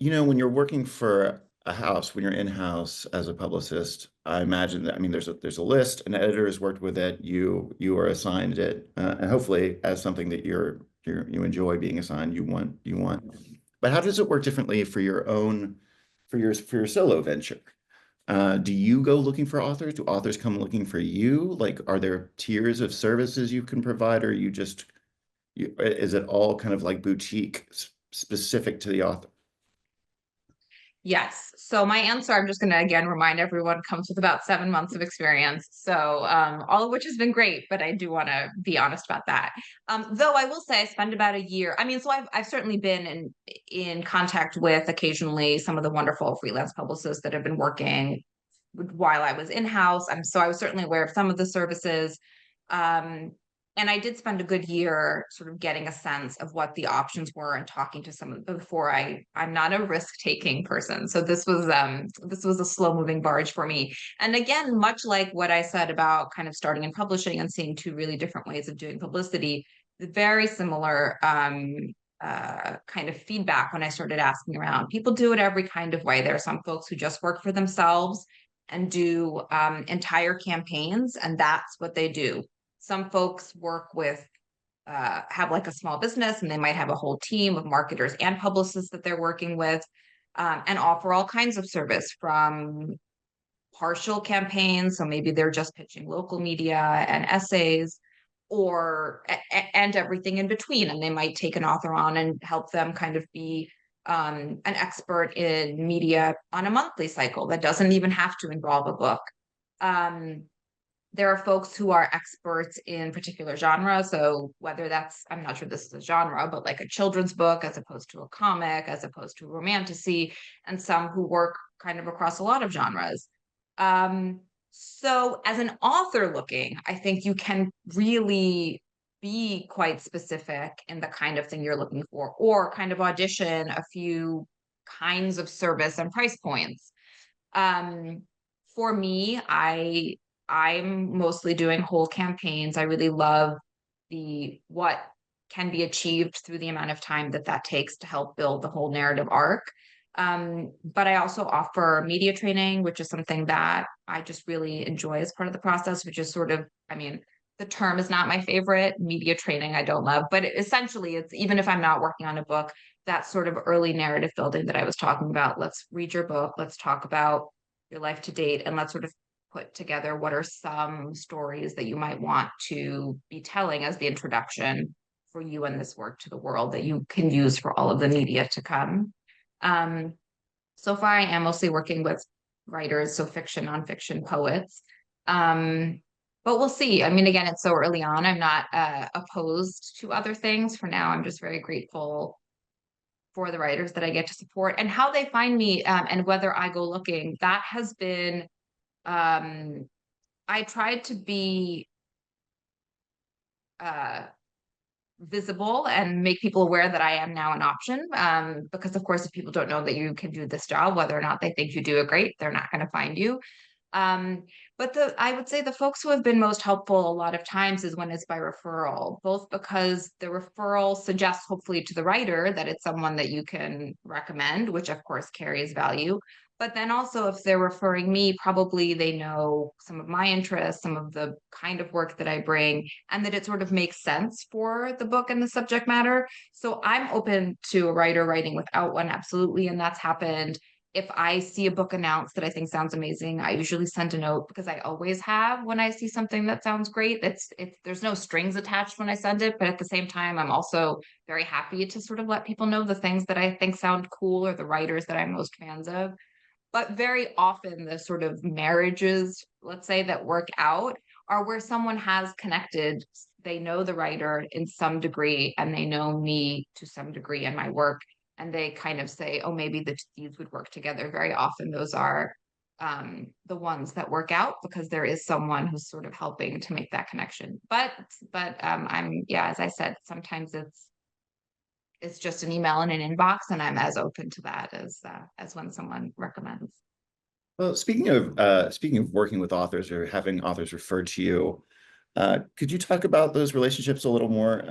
when you're working for a house, when you're in-house as a publicist, I imagine that, I mean, there's a list, an editor has worked with it, you are assigned it, and hopefully as something that you enjoy being assigned, you want. But how does it work differently for your own, for your solo venture? Do you go looking for authors? Do authors come looking for you? Like, are there tiers of services you can provide, or is it all kind of like boutique specific to the author? Yes. So my answer, I'm just going to again remind everyone, comes with about 7 months of experience. So all of which has been great, but I do want to be honest about that. Though I will say I spent about a year. I mean, so I've certainly been in contact with occasionally some of the wonderful freelance publicists that have been working while I was in-house. So I was certainly aware of some of the services. Um, and I did spend a good year sort of getting a sense of what the options were and talking to some of before I'm not a risk-taking person. So this was a slow-moving barge for me. And again, much like what I said about kind of starting in publishing and seeing two really different ways of doing publicity, very similar kind of feedback when I started asking around. People do it every kind of way. There are some folks who just work for themselves and do entire campaigns, and that's what they do. Some folks work with have like a small business, and they might have a whole team of marketers and publicists that they're working with, and offer all kinds of service from partial campaigns. So maybe they're just pitching local media and essays, or and everything in between. And they might take an author on and help them kind of be an expert in media on a monthly cycle that doesn't even have to involve a book. Um, there are folks who are experts in particular genre. So whether that's, I'm not sure this is a genre, but like a children's book as opposed to a comic, as opposed to romantasy, and some who work kind of across a lot of genres. So as an author looking, I think you can really be quite specific in the kind of thing you're looking for, or kind of audition a few kinds of service and price points. Um, for me, I'm mostly doing whole campaigns. I really love the what can be achieved through the amount of time that takes to help build the whole narrative arc. But I also offer media training, which is something that I just really enjoy as part of the process, which is sort of, I mean, the term is not my favorite. Media training, I don't love, but essentially it's, even if I'm not working on a book, that sort of early narrative building that I was talking about. Let's read your book. Let's talk about your life to date, and let's sort of put together what are some stories that you might want to be telling as the introduction for you and this work to the world that you can use for all of the media to come. Um, so far, I am mostly working with writers, so fiction, nonfiction, poets. But we'll see. I mean, again, it's so early on. I'm not opposed to other things. For now, I'm just very grateful for the writers that I get to support, and how they find me, and whether I go looking. That has been, I tried to be uh, visible and make people aware that I am now an option. Because of course, if people don't know that you can do this job, whether or not they think you do it great, they're not going to find you. Um, but I would say the folks who have been most helpful a lot of times is when it's by referral, both because the referral suggests hopefully to the writer that it's someone that you can recommend, which of course carries value. But then also, if they're referring me, probably they know some of my interests, some of the kind of work that I bring, and that it sort of makes sense for the book and the subject matter. So I'm open to a writer writing without one, absolutely. And that's happened. If I see a book announced that I think sounds amazing, I usually send a note, because I always have when I see something that sounds great. There's no strings attached when I send it, but at the same time, I'm also very happy to sort of let people know the things that I think sound cool, or the writers that I'm most fans of. But very often the sort of marriages, let's say, that work out are where someone has connected. They know the writer in some degree, and they know me to some degree in my work. And they kind of say, oh, maybe these would work together. Very often those are the ones that work out, because there is someone who's sort of helping to make that connection. But I'm, yeah, as I said, sometimes it's just an email in an inbox, and I'm as open to that as when someone recommends. Well, speaking of working with authors or having authors referred to you, could you talk about those relationships a little more?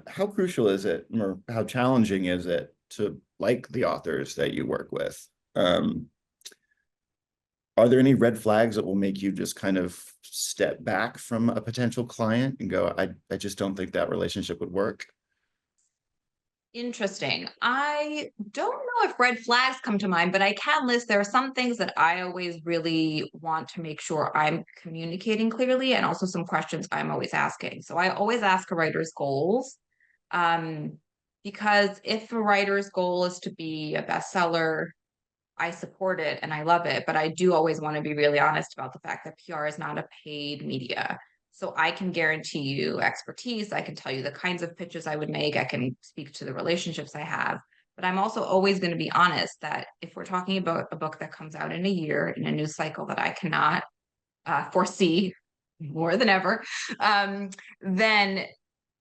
How crucial is it, or how challenging is it to like the authors that you work with? Are there any red flags that will make you just kind of step back from a potential client and go, I just don't think that relationship would work? Interesting. I don't know if red flags come to mind, but I can list there are some things that I always really want to make sure I'm communicating clearly, and also some questions I'm always asking. So I always ask a writer's goals, um, because if a writer's goal is to be a bestseller, I support it and I love it, but I do always want to be really honest about the fact that PR is not a paid media. So I can guarantee you expertise. I can tell you the kinds of pitches I would make. I can speak to the relationships I have. But I'm also always going to be honest that if we're talking about a book that comes out in a year in a news cycle that I cannot foresee more than ever, then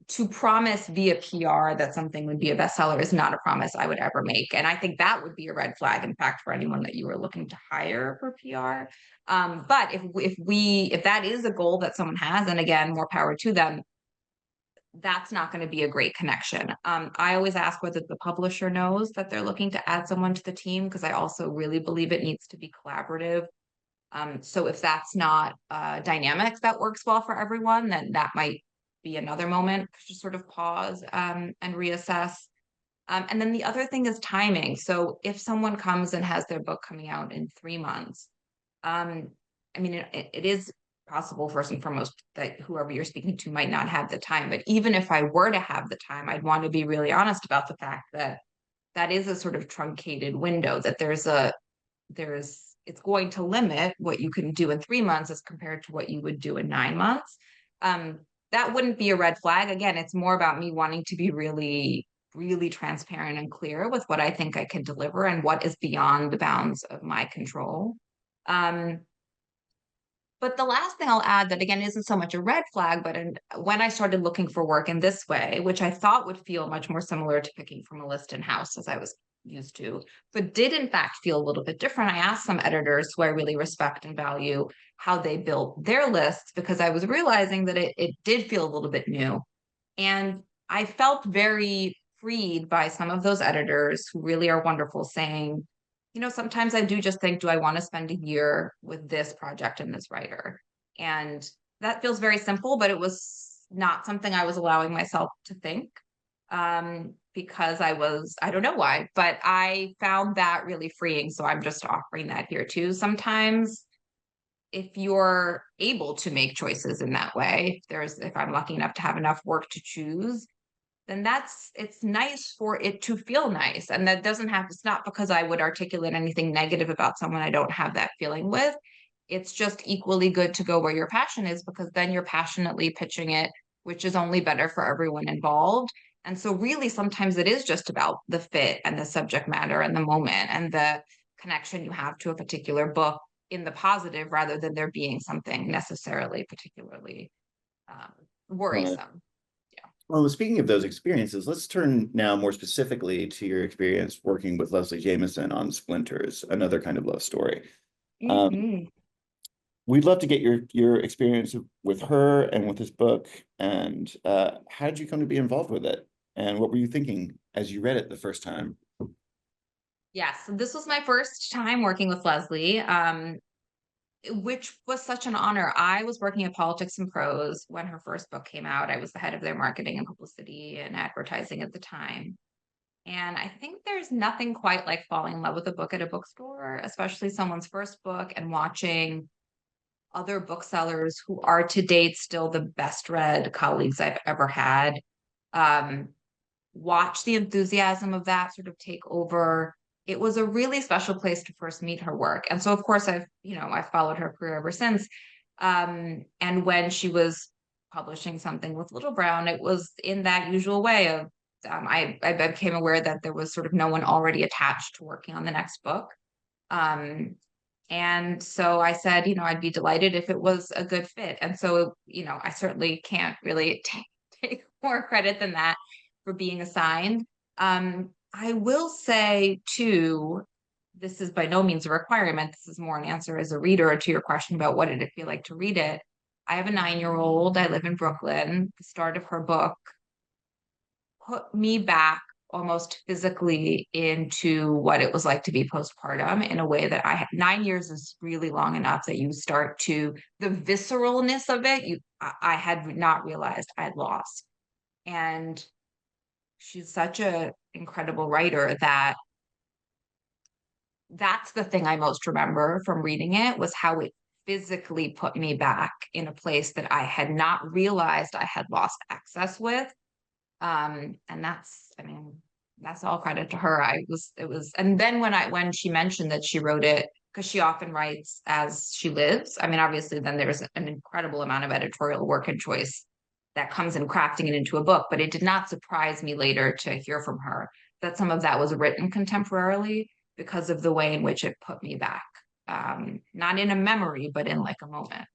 to promise via PR that something would be a bestseller is not a promise I would ever make. And I think that would be a red flag, in fact, for anyone that you were looking to hire for PR. But if that is a goal that someone has, and again, more power to them, that's not going to be a great connection. I always ask whether the publisher knows that they're looking to add someone to the team, because I also really believe it needs to be collaborative. So if that's not a dynamic that works well for everyone, then that might be another moment to sort of pause and reassess. And then the other thing is timing. So if someone comes and has their book coming out in 3 months, um, I mean, it is possible, first and foremost, that whoever you're speaking to might not have the time. But even if I were to have the time, I'd want to be really honest about the fact that that is a sort of truncated window, that it's going to limit what you can do in 3 months as compared to what you would do in 9 months. Um, that wouldn't be a red flag. Again, it's more about me wanting to be really, really transparent and clear with what I think I can deliver and what is beyond the bounds of my control. Um, but the last thing I'll add, that again isn't so much a red flag, but when I started looking for work in this way, which I thought would feel much more similar to picking from a list in house as I was used to, but did in fact feel a little bit different. I asked some editors who I really respect and value how they built their lists, because I was realizing that it did feel a little bit new. And I felt very freed by some of those editors who really are wonderful, saying, sometimes I do just think, do I want to spend a year with this project and this writer? And that feels very simple, but it was not something I was allowing myself to think, because I don't know why, but I found that really freeing. So I'm just offering that here too. Sometimes if you're able to make choices in that way, if I'm lucky enough to have enough work to choose, then it's nice for it to feel nice. And that doesn't have, it's not because I would articulate anything negative about someone I don't have that feeling with. It's just equally good to go where your passion is, because then you're passionately pitching it, which is only better for everyone involved. And so really sometimes it is just about the fit and the subject matter and the moment and the connection you have to a particular book in the positive, rather than there being something necessarily particularly um, Uh, worrisome. Yeah. well, speaking of those experiences, let's turn now more specifically to your experience working with Leslie Jamison on Splinters, another kind of love story. Um, Mhm. we'd love to get your experience with her and with this book, and how did you come to be involved with it? And what were you thinking as you read it the first time? Yes, this was my first time working with Leslie, which was such an honor. I was working at Politics and Prose when her first book came out. I was the head of their marketing and publicity and advertising at the time. And I think there's nothing quite like falling in love with a book at a bookstore, especially someone's first book, and watching other booksellers who are to date still the best read colleagues I've ever had. Um, watch the enthusiasm of that sort of take over. It was a really special place to first meet her work. And so of course I've followed her career ever since. And when she was publishing something with Little Brown, it was in that usual way of I became aware that there was sort of no one already attached to working on the next book. Um, And so I said, I'd be delighted if it was a good fit. And so, I certainly can't really take more credit than that for being assigned. I will say too, this is by no means a requirement. This is more an answer as a reader to your question about what did it feel like to read it. I have a 9-year-old. I live in Brooklyn. The start of her book put me back almost physically into what it was like to be postpartum in a way that 9 years is really long enough that you start to the visceralness of it. I had not realized I had lost. And she's such a incredible writer that that's the thing I most remember from reading it was how it physically put me back in a place that I had not realized I had lost access with. And that's all credit to her. And then when she mentioned that she wrote it, because she often writes as she lives. I mean, obviously, then there's an incredible amount of editorial work and choice that comes in crafting it into a book. But it did not surprise me later to hear from her that some of that was written contemporarily because of the way in which it put me back. Not in a memory, but in like a moment.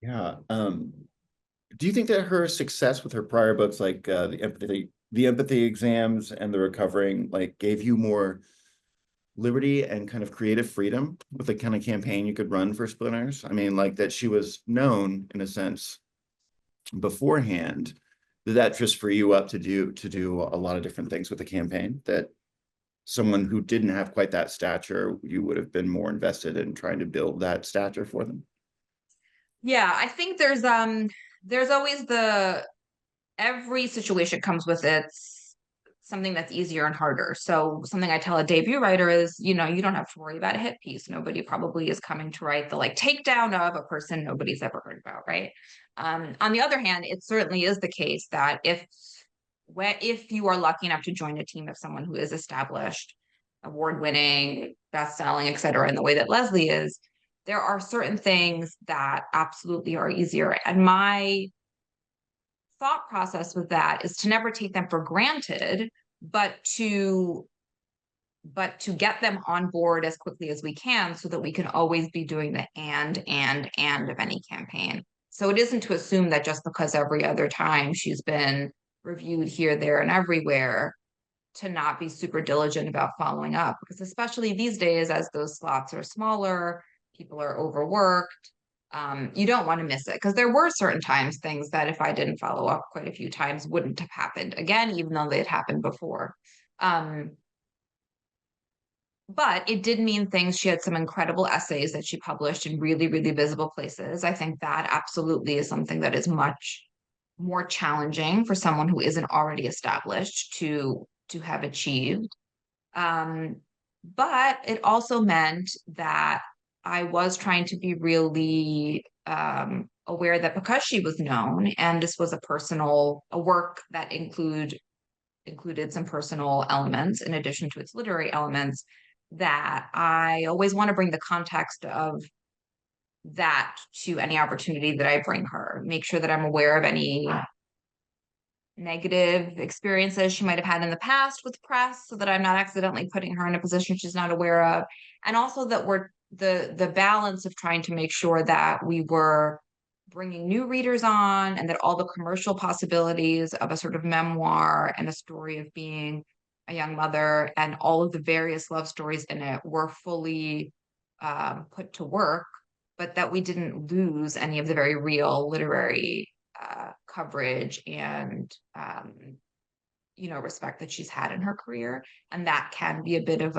Yeah. Do you think that her success with her prior books, like the empathy exams and the recovering, like gave you more liberty and kind of creative freedom with the kind of campaign you could run for Splinters? I mean, like that she was known in a sense beforehand. Did that just free you up to do a lot of different things with the campaign that someone who didn't have quite that stature, you would have been more invested in trying to build that stature for them? Yeah, I think there's always every situation comes with its something that's easier and harder. So something I tell a debut writer is, you don't have to worry about a hit piece. Nobody probably is coming to write the like takedown of a person nobody's ever heard about, right? On the other hand, it certainly is the case that if you are lucky enough to join a team of someone who is established, award-winning, best-selling, et cetera, in the way that Leslie is, there are certain things that absolutely are easier. And my thought process with that is to never take them for granted, but to get them on board as quickly as we can so that we can always be doing the and of any campaign. So it isn't to assume that just because every other time she's been reviewed here, there, and everywhere, to not be super diligent about following up, because especially these days, as those slots are smaller, people are overworked. You don't want to miss it because there were certain times things that if I didn't follow up quite a few times wouldn't have happened again, even though they'd happened before. But it did mean things. She had some incredible essays that she published in really, really visible places. I think that absolutely is something that is much more challenging for someone who isn't already established to have achieved. But it also meant that I was trying to be really aware that because she was known and this was a work that included some personal elements in addition to its literary elements, that I always want to bring the context of that to any opportunity that I bring her, make sure that I'm aware of any negative experiences she might have had in the past with press so that I'm not accidentally putting her in a position she's not aware of. And also that we're the balance of trying to make sure that we were bringing new readers on and that all the commercial possibilities of a sort of memoir and a story of being a young mother and all of the various love stories in it were fully put to work, but that we didn't lose any of the very real literary coverage and respect that she's had in her career. And that can be a bit of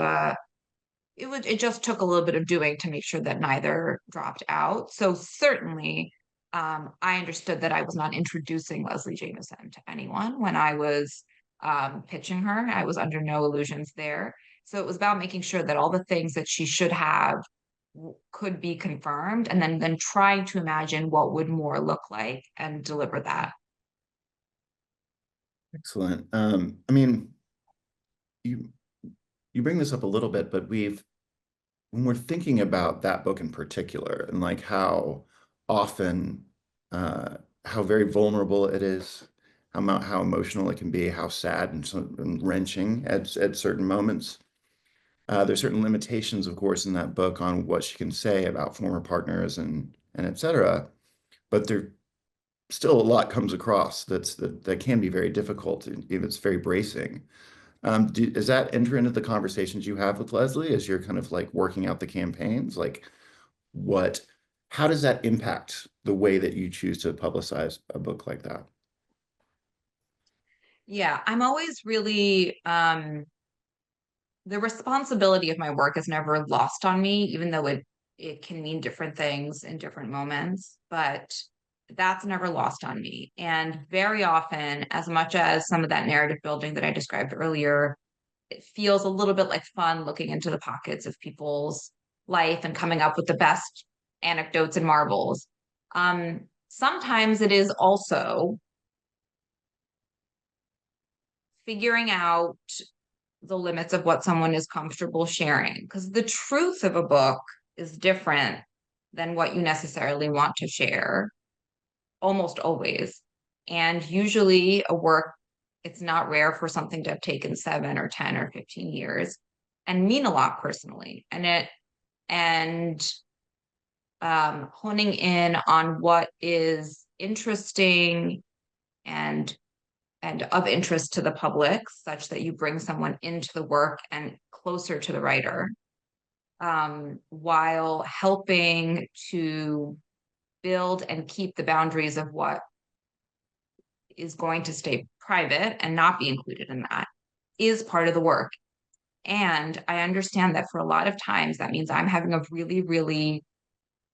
it just took a little bit of doing to make sure that neither dropped out. So certainly I understood that I was not introducing Leslie Jamison to anyone when I was pitching her. I was under no illusions there. So it was about making sure that all the things that she should have could be confirmed, and then trying to imagine what would more look like and deliver that. Excellent. I mean, you you bring this up a little bit, but when we're thinking about that book in particular and like how often how very vulnerable it is, how emotional it can be, how sad and wrenching at certain moments. There's certain limitations, of course, in that book on what she can say about former partners and et cetera. But there still a lot comes across that can be very difficult, and even it's very bracing. Does that enter into the conversations you have with Leslie as you're kind of like working out the campaigns? Like what, how does that impact the way that you choose to publicize a book like that? Yeah, I'm always really the responsibility of my work is never lost on me, even though it can mean different things in different moments, but that's never lost on me. And very often, as much as some of that narrative building that I described earlier, it feels a little bit like fun looking into the pockets of people's life and coming up with the best anecdotes and marvels. Sometimes it is also figuring out the limits of what someone is comfortable sharing, because the truth of a book is different than what you necessarily want to share, almost always. And usually, a work, it's not rare for something to have taken 7 or 10 or 15 years and mean a lot personally. And honing in on what is interesting and and of interest to the public, such that you bring someone into the work and closer to the writer, while helping to build and keep the boundaries of what is going to stay private and not be included in that, is part of the work. And I understand that for a lot of times, that means I'm having a really, really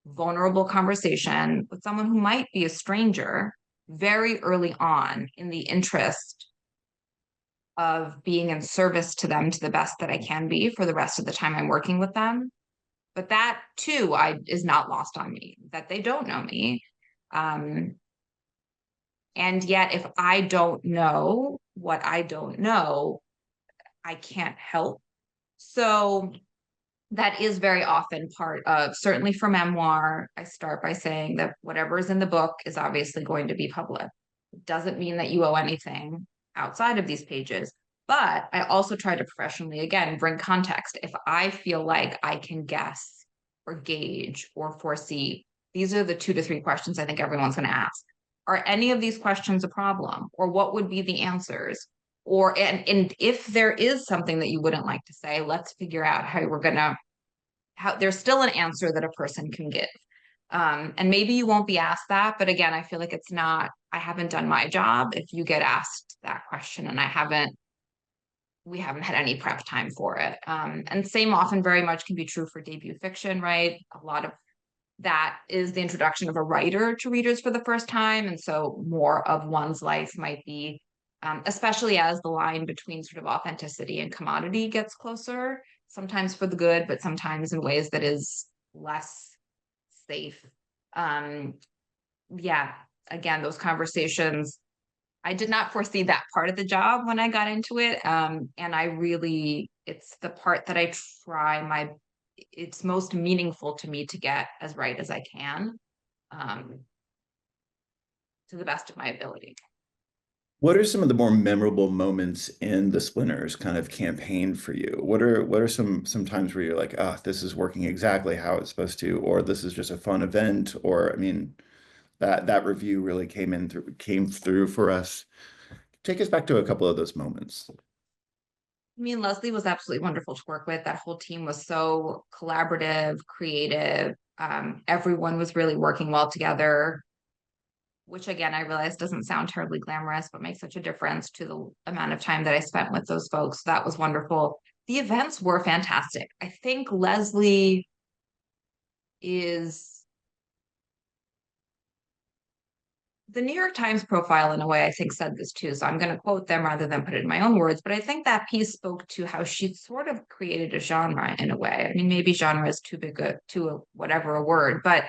vulnerable conversation with someone who might be a stranger very early on, in the interest of being in service to them to the best that I can be for the rest of the time I'm working with them. But that too, is not lost on me, that they don't know me. Um, and yet, if I don't know what I don't know, I can't help. So that is very often part of, certainly for memoir, I start by saying that whatever is in the book is obviously going to be public. It doesn't mean that you owe anything outside of these pages. But I also try to professionally, again, bring context. If I feel like I can guess or gauge or foresee, these are the 2 to 3 questions I think everyone's going to ask. Are any of these questions a problem? Or what would be the answers? Or, and if there is something that you wouldn't like to say, let's figure out how there's still an answer that a person can give. And maybe you won't be asked that, but again, I feel like I haven't done my job if you get asked that question, and we haven't had any prep time for it. And same often very much can be true for debut fiction, right? A lot of that is the introduction of a writer to readers for the first time. And so more of one's life might be, especially as the line between sort of authenticity and commodity gets closer, sometimes for the good, but sometimes in ways that is less safe. Um, yeah, again, those conversations, I did not foresee that part of the job when I got into it. And it's the part that it's most meaningful to me to get as right as I can, um, to the best of my ability. What are some of the more memorable moments in the Splinters kind of campaign for you? What are some times where you're like, ah, this is working exactly how it's supposed to, or this is just a fun event, or I mean, that review really came through for us. Take us back to a couple of those moments. I mean, Leslie was absolutely wonderful to work with. That whole team was so collaborative, creative. Everyone was really working well together, which again, I realize doesn't sound terribly glamorous, but makes such a difference to the amount of time that I spent with those folks. That was wonderful. The events were fantastic. I think Leslie is the New York Times profile, in a way, I think said this too. So I'm going to quote them rather than put it in my own words. But I think that piece spoke to how she sort of created a genre in a way. I mean, maybe genre is too big whatever a word, but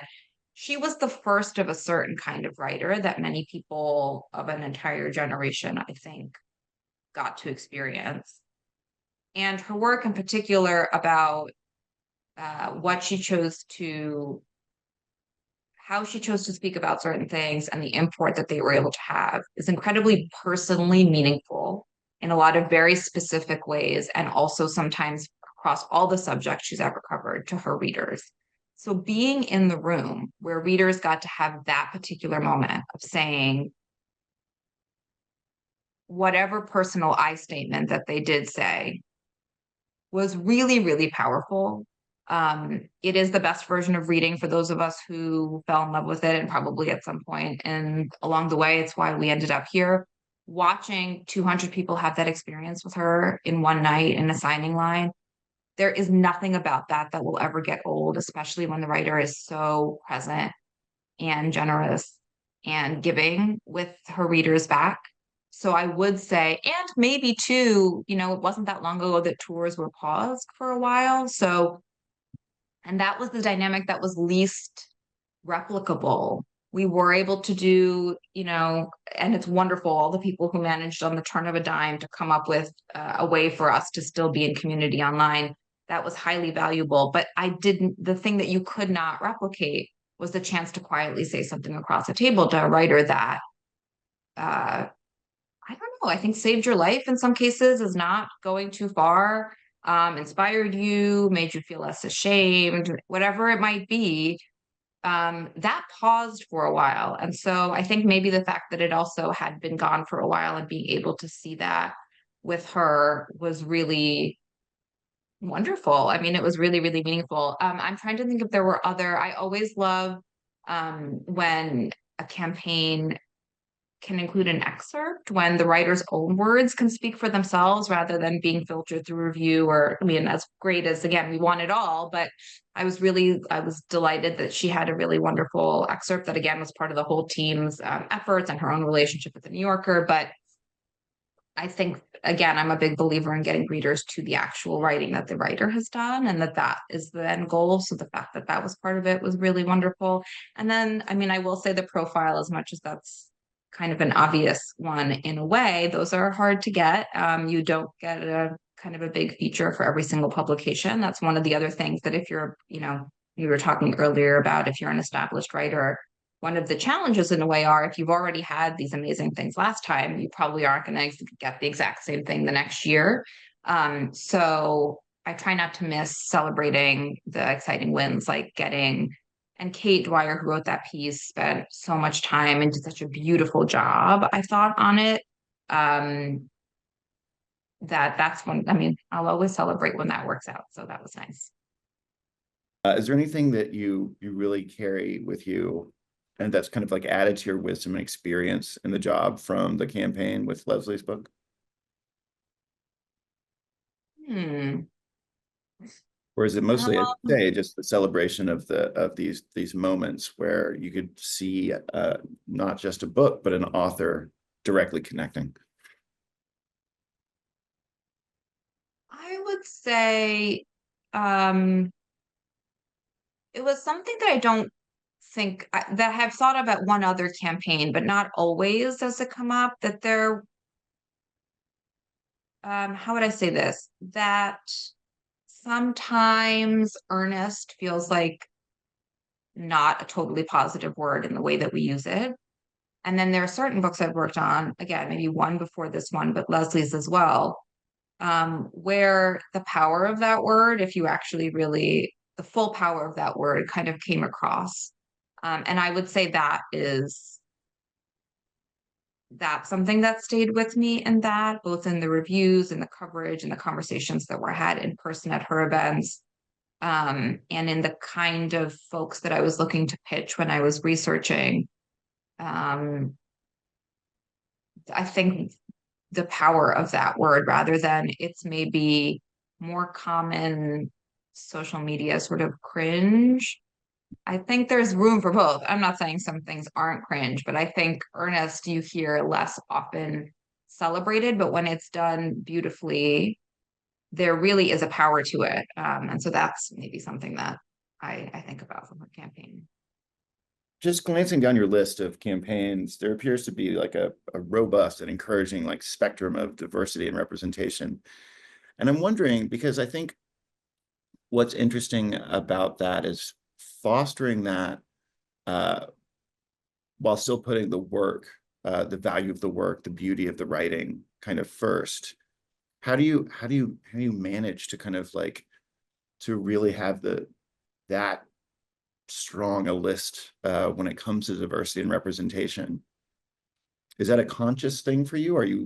she was the first of a certain kind of writer that many people of an entire generation, I think, got to experience. And her work in particular about what she chose to how she chose to speak about certain things and the import that they were able to have is incredibly personally meaningful in a lot of very specific ways, and also sometimes across all the subjects she's ever covered to her readers. So being in the room where readers got to have that particular moment of saying whatever personal I statement that they did say was really, really powerful. It is the best version of reading for those of us who fell in love with it and probably at some point. And along the way, it's why we ended up here. Watching 200 people have that experience with her in one night in a signing line, there is nothing about that that will ever get old, especially when the writer is so present and generous and giving with her readers back. So I would say, and maybe too, it wasn't that long ago that tours were paused for a while. So, and that was the dynamic that was least replicable. We were able to do, and it's wonderful, all the people who managed on the turn of a dime to come up with a way for us to still be in community online. That was highly valuable. But the thing that you could not replicate was the chance to quietly say something across the table to a writer that, I don't know, I think saved your life in some cases, is not going too far, inspired you, made you feel less ashamed, whatever it might be. That paused for a while. And so I think maybe the fact that it also had been gone for a while and being able to see that with her was really wonderful. I mean, it was really, really meaningful. I'm trying to think if there were I always love when a campaign can include an excerpt, when the writer's own words can speak for themselves rather than being filtered through review. Or, I mean, as great as, again, we want it all, but I was delighted that she had a really wonderful excerpt that, again, was part of the whole team's efforts and her own relationship with the New Yorker. But I think, again, I'm a big believer in getting readers to the actual writing that the writer has done, and that is the end goal. So the fact that that was part of it was really wonderful. And then, I mean, I will say the profile, as much as that's kind of an obvious one in a way, those are hard to get. You don't get a kind of a big feature for every single publication. That's one of the other things that if you're, you were talking earlier about if you're an established writer, one of the challenges in a way are if you've already had these amazing things last time, you probably aren't going to get the exact same thing the next year. So I try not to miss celebrating the exciting wins, like getting, and Kate Dwyer, who wrote that piece, spent so much time and did such a beautiful job, I thought, on it. That's when, I mean, I'll always celebrate when that works out. So that was nice. Is there anything that you really carry with you and that's kind of like added to your wisdom and experience in the job from the campaign with Leslie's book? Or is it mostly, as you say, just the celebration of these moments where you could see not just a book, but an author directly connecting? I would say it was something that I don't think that I've thought about one other campaign, but not always does it come up that there, how would I say this? That sometimes earnest feels like not a totally positive word in the way that we use it. And then there are certain books I've worked on, again, maybe one before this one, but Leslie's as well, where the power of that word, if you actually really, the full power of that word kind of came across. And I would say that's something that stayed with me in that, both in the reviews and the coverage and the conversations that were had in person at her events, and in the kind of folks that I was looking to pitch when I was researching. I think the power of that word, rather than it's maybe more common social media sort of cringe. I think there's room for both. I'm not saying some things aren't cringe, but I think earnest you hear less often celebrated, but when it's done beautifully, there really is a power to it. And so that's maybe something that I think about from her campaign. Just glancing down your list of campaigns, there appears to be like a robust and encouraging like spectrum of diversity and representation. And I'm wondering, because I think what's interesting about that is fostering that while still putting the work, the value of the work, the beauty of the writing kind of first. How do you manage to kind of like to really have that strong a list when it comes to diversity and representation. Is that a conscious thing for you? Are you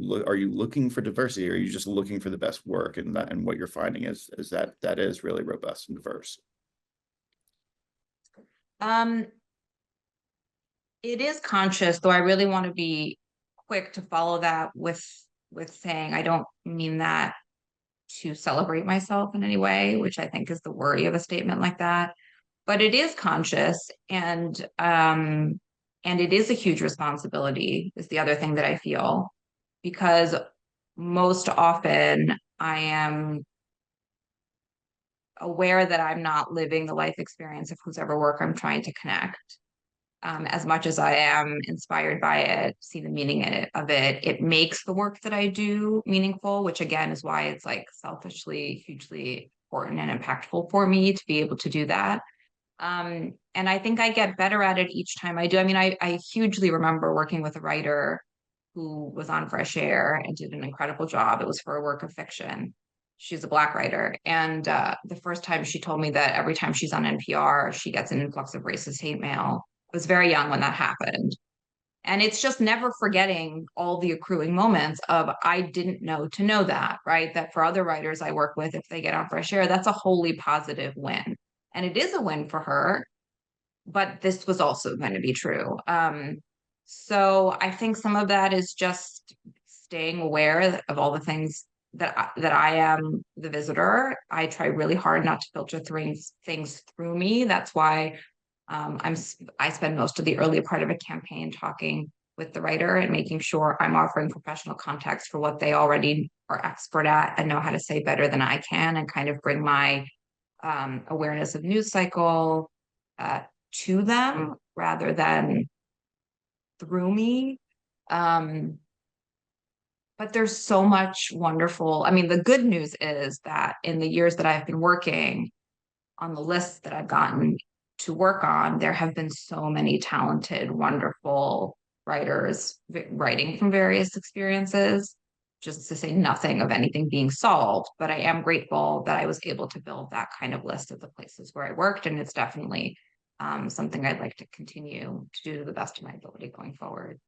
looking for diversity, or are you just looking for the best work, and what you're finding is that is really robust and diverse? Um, it is conscious, though I really want to be quick to follow that with saying I don't mean that to celebrate myself in any way, which I think is the worry of a statement like that. But it is conscious, and it is a huge responsibility, is the other thing that I feel, because most often I am aware that I'm not living the life experience of whoever work I'm trying to connect. As much as I am inspired by it, see the meaning of it, it makes the work that I do meaningful, which again is why it's like selfishly hugely important and impactful for me to be able to do that. And I think I get better at it each time I do. I mean, I hugely remember working with a writer who was on Fresh Air and did an incredible job. It was for a work of fiction. She's a Black writer. And the first time she told me that every time she's on NPR, she gets an influx of racist hate mail. I was very young when that happened. And it's just never forgetting all the accruing moments of I didn't know to know that, right? That for other writers I work with, if they get on Fresh Air, that's a wholly positive win. And it is a win for her, but this was also going to be true. So I think some of that is just staying aware of all the things that I am the visitor. I try really hard not to filter things through me. That's why I spend most of the early part of a campaign talking with the writer and making sure I'm offering professional context for what they already are expert at and know how to say better than I can, and kind of bring my awareness of news cycle to them rather than through me. Um, but there's so much wonderful. I mean, the good news is that in the years that I've been working on the list that I've gotten to work on, there have been so many talented, wonderful writers writing from various experiences, just to say nothing of anything being solved. But I am grateful that I was able to build that kind of list of the places where I worked. And it's definitely something I'd like to continue to do to the best of my ability going forward.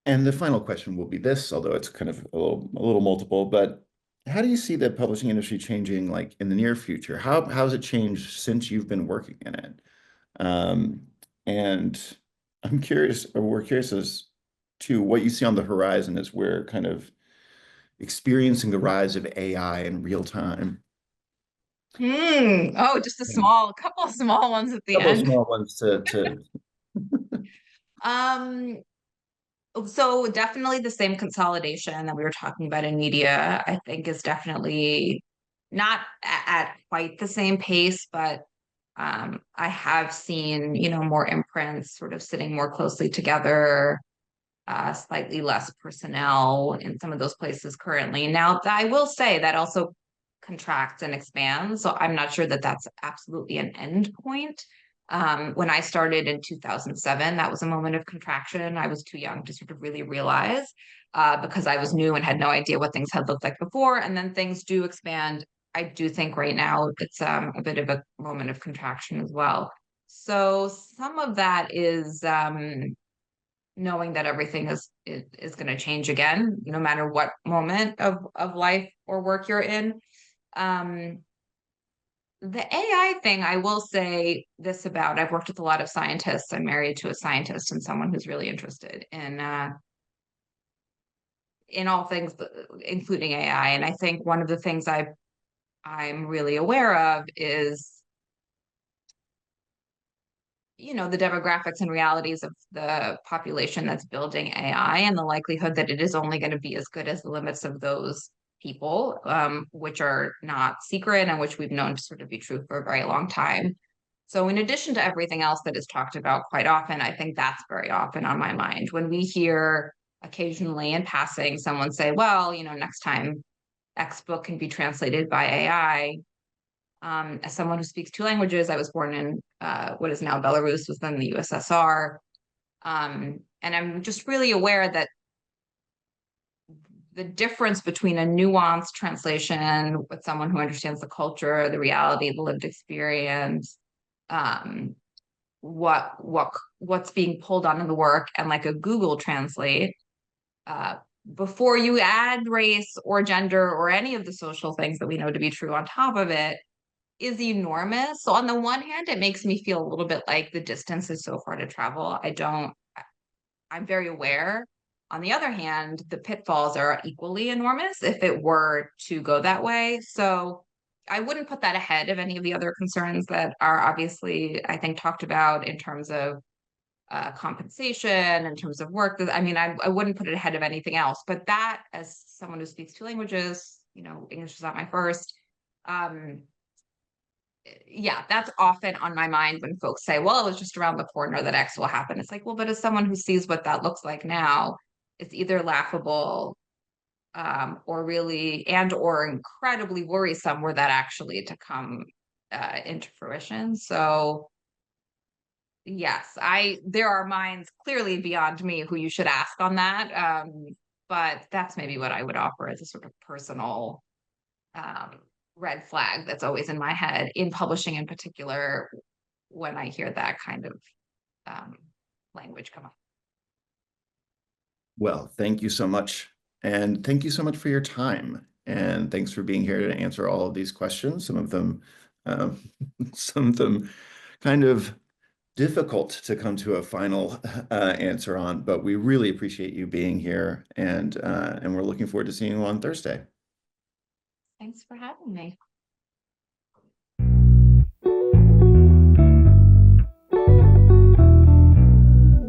And the final question will be this, although it's kind of a little multiple, but how do you see the publishing industry changing, like in the near future? How has it changed since you've been working in it? Um, and I'm curious, or we're curious as to what you see on the horizon as we're kind of experiencing the rise of AI in real time. Oh, just Yeah. a couple of small ones at A the couple of end. small ones to Um, So definitely the same consolidation that we were talking about in media, I think is definitely not at quite the same pace, but I have seen, more imprints sort of sitting more closely together, slightly less personnel in some of those places currently. Now, I will say that also contracts and expands. So I'm not sure that that's absolutely an end point. When I started in 2007, that was a moment of contraction. I was too young to sort of really realize because I was new and had no idea what things had looked like before. And then things do expand. I do think right now it's a bit of a moment of contraction as well. So some of that is knowing that everything is going to change again, no matter what moment of life or work you're in. Um, the AI thing, I will say this about, I've worked with a lot of scientists. I'm married to a scientist and someone who's really interested in all things, including AI. And I think one of the things I'm really aware of is the demographics and realities of the population that's building AI, and the likelihood that it is only going to be as good as the limits of those people, which are not secret and which we've known to sort of be true for a very long time. So in addition to everything else that is talked about quite often, I think that's very often on my mind. When we hear occasionally in passing someone say, well, next time X book can be translated by AI, as someone who speaks two languages, I was born in what is now Belarus, was then the USSR. And I'm just really aware that the difference between a nuanced translation with someone who understands the culture, the reality, the lived experience, um, what's being pulled on in the work, and like a Google Translate, uh, before you add race or gender or any of the social things that we know to be true on top of it, is enormous. So on the one hand, it makes me feel a little bit like the distance is so far to travel. I'm very aware. On the other hand, the pitfalls are equally enormous if it were to go that way. So I wouldn't put that ahead of any of the other concerns that are obviously, I think, talked about in terms of compensation, in terms of work. I mean, I wouldn't put it ahead of anything else. But that, as someone who speaks two languages, English is not my first. Um, yeah, that's often on my mind when folks say, well, it was just around the corner that X will happen. It's like, well, but as someone who sees what that looks like now, it's either laughable, or really, and or incredibly worrisome were that actually to come into fruition. So yes, there are minds clearly beyond me who you should ask on that. But that's maybe what I would offer as a sort of personal um, red flag that's always in my head in publishing in particular when I hear that kind of um, language come up. Well, thank you so much. And thank you so much for your time. And thanks for being here to answer all of these questions. Some of them, um, some of them kind of difficult to come to a final answer on, but we really appreciate you being here, and we're looking forward to seeing you on Thursday. Thanks for having me.